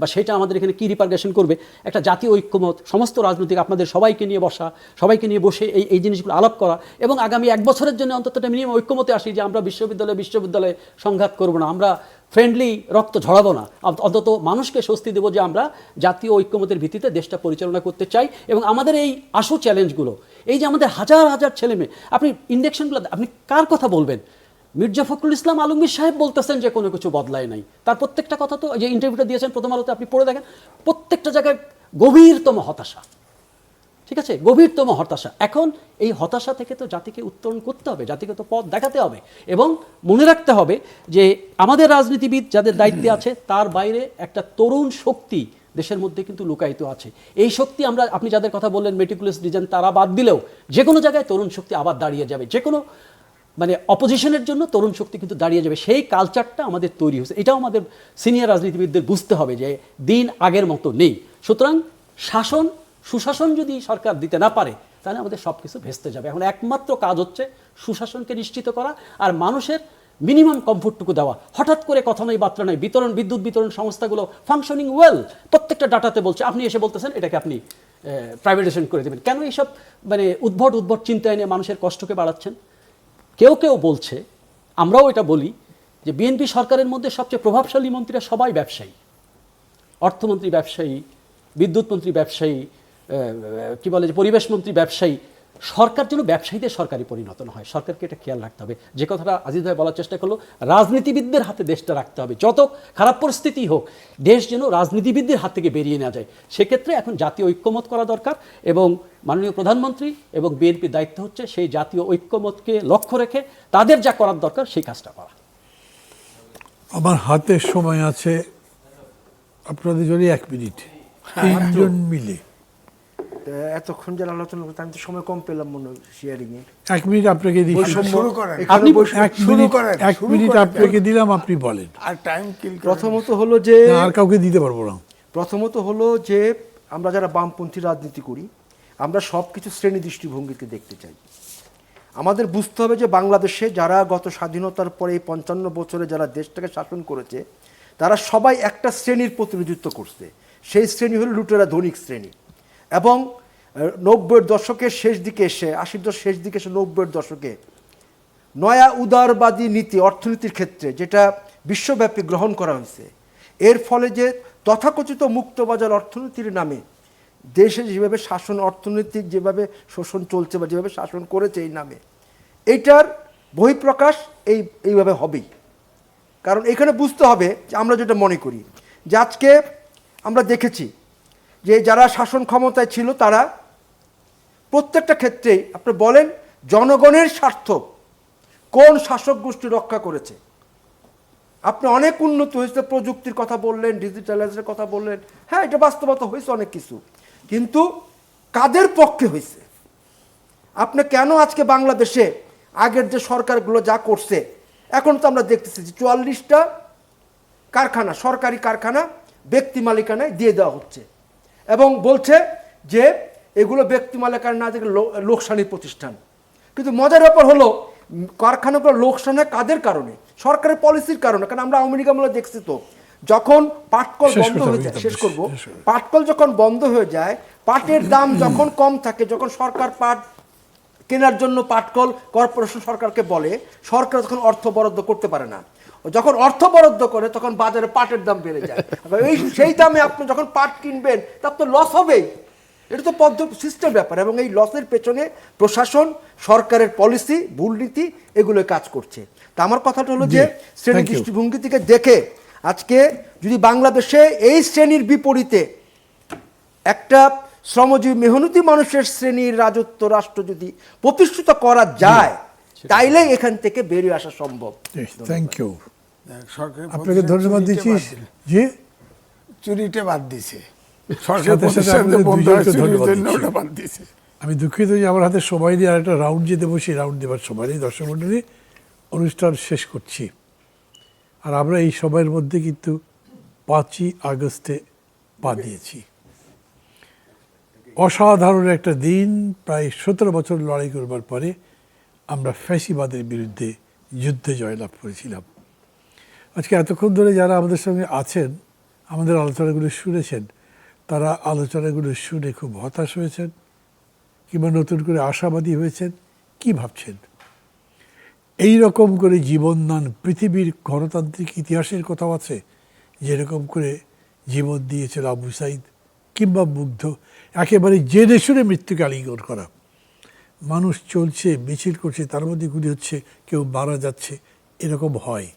বা সেটা আমাদের এখানে কী রিপারকেশন করবে, একটা জাতীয় ঐক্যমত, সমস্ত রাজনৈতিক আপনাদের সবাইকে নিয়ে বসা, সবাইকে নিয়ে বসে এই জিনিসগুলো আলাপ করা, এবং আগামী 1 বছরের জন্য অন্তত মিনিমাম ঐক্যমতে আসি যে আমরা বিশ্ববিদ্যালয়ে সংঘাত করব না, আমরা ফ্রেন্ডলি রক্ত ঝরাবো না, অন্তত মানুষকে স্বস্তি দেবো যে আমরা জাতীয় ঐক্যমতের ভিত্তিতে দেশটা পরিচালনা করতে চাই। এবং আমাদের এই আশু চ্যালেঞ্জগুলো, এই যে আমাদের হাজার হাজার ছেলেমেয়ে, আপনি ইন্ডেকশনগুলো আপনি কার কথা বলবেন? মির্জা ফখরুল ইসলাম আলমগীর সাহেব বলতেছেন যে কোনো কিছু বদলায় নাই। তার প্রত্যেকটা কথা তো যে ইন্টারভিউটা দিয়েছেন প্রথম আলোতে, আপনি পড়ে দেখেন, প্রত্যেকটা জায়গায় গভীরতম হতাশা। ঠিক আছে, গভীরতম হতাশা। এখন এই হতাশা থেকে তো জাতিকে উত্তরণ করতে হবে, জাতিকে তো পথ দেখাতে হবে। এবং মনে রাখতে হবে যে আমাদের রাজনীতিবিদ যাদের দায়িত্বে আছে, তার বাইরে একটা তরুণ শক্তি দেশের মধ্যে কিন্তু লুকায়িত আছে। এই শক্তি আপনি যাদের কথা বললেন মেটিকুলাস ডিজাইন, তারা বাদ দিলেও যে কোনো জায়গায় তরুণ শক্তি আবার দাঁড়িয়ে যাবে, যে কোনো মানে অপোজিশনের জন্য তরুণ শক্তি কিন্তু দাঁড়িয়ে যাবে। সেই কালচারটা আমাদের তৈরি হয়েছে, এটাও আমাদের সিনিয়র রাজনীতিবিদদের বুঝতে হবে যে দিন আগের মতো নেই। সুতরাং সুশাসন যদি সরকার দিতে না পারে, তাহলে আমাদের সব কিছু ভেস্তে যাবে। এখন একমাত্র কাজ হচ্ছে সুশাসনকে নিশ্চিত করা আর মানুষের মিনিমাম কমফোর্টটুকু দেওয়া। হঠাৎ করে কথা নয় বার্তা নয়, বিদ্যুৎ বিতরণ সংস্থাগুলো ফাংশনিং ওয়েল, প্রত্যেকটা ডাটাতে বলছে, আপনি এসে বলতেছেন এটাকে আপনি প্রাইভেটাইজেশন করে দেবেন। কেন এইসব মানে উদ্ভট চিন্তায় নিয়ে মানুষের কষ্টকে বাড়াচ্ছেন? কেউ বলছে, আমরাও এটা বলি, যে বিএনপি সরকারের মধ্যে সবচেয়ে প্রভাবশালী মন্ত্রীরা সবাই ব্যবসায়ী, অর্থমন্ত্রী ব্যবসায়ী, বিদ্যুৎমন্ত্রী ব্যবসায়ী, কি বলে যে পরিবেশ মন্ত্রী ব্যবসায়ী। সরকার যেন ব্যবসায়ীদের সরকারি পরিণত না হয়, সরকারকে এটা খেয়াল রাখতে হবে। যে কথাটা আজিজ ভাই বলার চেষ্টা করলো, রাজনীতিবিদদের হাতে দেশটা রাখতে হবে। যত খারাপ পরিস্থিতি হোক, দেশ যেন রাজনীতিবিদদের হাত থেকে বেরিয়ে না যায়। সেক্ষেত্রে এখন জাতীয় ঐক্যমত করা দরকার এবং মাননীয় প্রধানমন্ত্রী এবং বিএনপির দায়িত্ব হচ্ছে সেই জাতীয় ঐক্যমতকে লক্ষ্য রেখে তাদের যা করার দরকার সেই কাজটা করা। আমার হাতে সময় আছে আপনাদের জন্য 1 মিনিট, 3 জন মিলে। এতক্ষণ যারা আলোচনা করতে আমি তো সময় কম পেলাম মনে হয় শেয়ারিং এ। 1 মিনিট আপনাকে দিই, শুরু করেন। আপনি 1 মিনিট আপনাকে দিলাম, আপনি বলেন। আর টাইম কিল। প্রথমত হলো যে আর কাউকে দিতে পারবো না। প্রথমত হলো যে আমরা যারা বামপন্থী রাজনীতি করি, আমরা সব কিছু শ্রেণী দৃষ্টিভঙ্গিকে দেখতে চাই। আমাদের বুঝতে হবে যে বাংলাদেশে যারা গত স্বাধীনতার পরে এই 55 বছরে যারা দেশটাকে শাসন করেছে, তারা সবাই একটা শ্রেণীর প্রতিনিধিত্ব করছে। সেই শ্রেণী হলো লুটেরা ধনিক শ্রেণী। এবং 90-এর দশকের শেষ দিকে এসে, 80-এর শেষ দিকে এসে 90-এর দশকে নয়া উদারবাদী নীতি অর্থনীতির ক্ষেত্রে যেটা বিশ্বব্যাপী গ্রহণ করা হয়েছে, এর ফলে যে তথাকথিত মুক্তবাজার অর্থনীতির নামে দেশে যেভাবে শাসন, অর্থনৈতিক যেভাবে শোষণ চলছে বা যেভাবে শাসন করেছে এই নামে, এইটার বহিঃপ্রকাশ এইভাবে হবেই। কারণ এখানে বুঝতে হবে যে আমরা যেটা মনে করি যে আজকে আমরা দেখেছি যে যারা শাসন ক্ষমতায় ছিল তারা প্রত্যেকটা ক্ষেত্রেই আপনি বলেন জনগণের স্বার্থ কোন শাসক গোষ্ঠী রক্ষা করেছে। আপনি অনেক উন্নত হয়েছে, প্রযুক্তির কথা বললেন, ডিজিটালাইজেশনের কথা বললেন, হ্যাঁ এটা বাস্তবতা হয়েছে অনেক কিছু, কিন্তু কাদের পক্ষে হয়েছে? আপনি কেন আজকে বাংলাদেশে আগের যে সরকারগুলো যা করছে, এখন তো আমরা দেখতেছি যে 44টা কারখানা, সরকারি কারখানা ব্যক্তি মালিকানায় দিয়ে দেওয়া হচ্ছে এবং বলছে যে এগুলো ব্যক্তি মালিকানা না থেকে লোকসানি প্রতিষ্ঠান। কিন্তু মজার ব্যাপার হলো কারখানাগুলো লোকসান হয় কাদের কারণে? সরকারের পলিসির কারণে। কারণ আমরা আওয়ামী লীগ আমলে দেখছি তো, যখন পাটকল বন্ধ হয়ে যায়, শেষ করব, পাটকল যখন বন্ধ হয়ে যায়, পাটের দাম যখন কম থাকে, যখন সরকার পাট কেনার জন্য পাটকল কর্পোরেশন সরকারকে বলে, সরকার তখন অর্থ বরাদ্দ করতে পারে না। যখন অর্থ বরাদ্দ করে তখন বাজারে পাটের দাম বেড়ে যায়। এই সেই দামে আপনি যখন পাট কিনবেন তার তো লস হবেই। এটা তো সিস্টেম ব্যাপার, এবং এই লসের পেছনে প্রশাসন, সরকারের পলিসি, ভুল নীতি এগুলো কাজ করছে। তা আমার কথাটা হলো যে শ্রেণী দৃষ্টিভঙ্গি থেকে দেখে আজকে যদি বাংলাদেশে এই শ্রেণীর বিপরীতে একটা শ্রমজীবী মেহনতি মানুষের শ্রেণীর রাজত্ব রাষ্ট্র যদি প্রতিষ্ঠিত করা যায়, তাইলে এখান থেকে বেরিয়ে আসা সম্ভব। থ্যাংক ইউ, সরকার আপনাকে ধন্যবাদ দিচ্ছি যে চুরিটা বাদ দিছে, সাথে সাথে আপনাদের দুইজনকে ধন্যবাদ দিচ্ছি। ওটা বাদ দিছে। আমি দুঃখিত যে আমার হাতে সময় দিয়ে আরেকটা রাউন্ড যে দেবো, সেই রাউন্ড দেওয়ার সময় নেই। দর্শক মণ্ডলী, অনুষ্ঠান শেষ করছি। আর আমরা এই সময়ের মধ্যে কিন্তু 5ই আগস্টে পা দিয়েছি। অসাধারণ একটা দিন। প্রায় 17 বছর লড়াই করবার পরে আমরা ফ্যাসিবাদের বিরুদ্ধে যুদ্ধে জয়লাভ করেছিলাম। আজকে এতক্ষণ ধরে যারা আমাদের সঙ্গে আছেন, আমাদের আলোচনাগুলো শুনেছেন, তারা আলোচনাগুলো শুনে খুব হতাশ হয়েছেন কিংবা নতুন করে আশাবাদী হয়েছেন। কি ভাবছেন? এই রকম করে জীবনদান পৃথিবীর গণতান্ত্রিক ইতিহাসের কোথাও আছে যেরকম করে জীবন দিয়েছিল আবু সাইদ কিংবা মুগ্ধ? একেবারে জেনে শুনে মৃত্যুকে আলিঙ্গন করা। মানুষ চলছে, মিছিল করছে, তার মধ্যে গুলি হচ্ছে, কেউ মারা যাচ্ছে, এরকম হয়।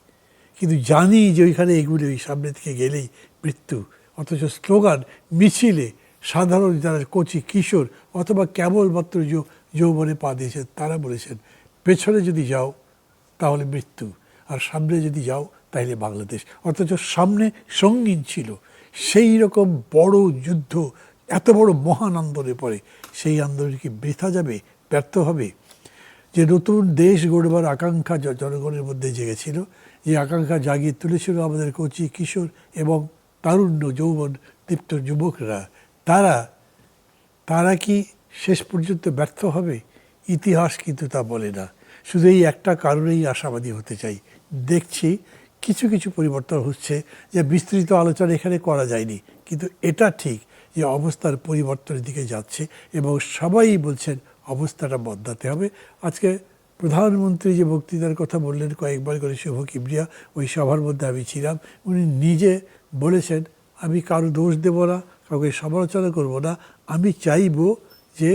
কিন্তু জানি যে ওইখানে এগুলি ওই সামনে থেকে গেলেই মৃত্যু। অথচ স্লোগান, মিছিলে সাধারণ যারা কচি কিশোর অথবা কেবলমাত্র যৌবনে পা দিয়েছেন, তারা বলেছেন পেছনে যদি যাও তাহলে মৃত্যু, আর সামনে যদি যাও তাহলে বাংলাদেশ। অথচ সামনে সঙ্গীন ছিল। সেই রকম বড় যুদ্ধ, এত বড় মহান আন্দোলনের পরে সেই আন্দোলন কি বৃথা যাবে, ব্যর্থ হবে? যে নতুন দেশ গড়বার আকাঙ্ক্ষা জনগণের মধ্যে জেগেছিল, যে আকাঙ্ক্ষা জাগিয়ে তুলেছিল আমাদের কচি কিশোর এবং তারুণ্য যৌবন দীপ্ত যুবকরা, তারা কি শেষ পর্যন্ত ব্যর্থ হবে? ইতিহাস কিন্তু তা বলে না। শুধু এই একটা কারণেই আশাবাদী হতে চাই। দেখছি কিছু কিছু পরিবর্তন হচ্ছে, যে বিস্তৃত আলোচনা এখানে করা যায়নি, কিন্তু এটা ঠিক যে অবস্থার পরিবর্তনের দিকে যাচ্ছে এবং সবাই বলছেন অবস্থাটা বদলাতে হবে। আজকে প্রধানমন্ত্রী যে বক্তৃতার কথা বললেন কয়েকবার করে, শুভ কিবরিয়া, ওই সভার মধ্যে আমি ছিলাম। উনি নিজে বলেছেন, আমি কারো দোষ দেব না, কাউকে সমালোচনা করব না, আমি চাইব যে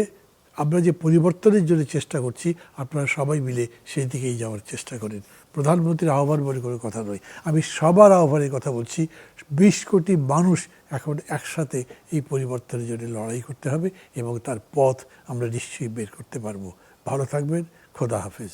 আমরা যে পরিবর্তনের জন্য চেষ্টা করছি আপনারা সবাই মিলে সেই দিকেই যাওয়ার চেষ্টা করেন। প্রধানমন্ত্রীর আহ্বান বলে কোনো কথা নয়, আমি সবার আহ্বানের কথা বলছি। 20 কোটি মানুষ এখন একসাথে এই পরিবর্তনের জন্য লড়াই করতে হবে এবং তার পথ আমরা নিশ্চয়ই বের করতে পারবো। ভালো থাকবেন, খোদা হাফেজ।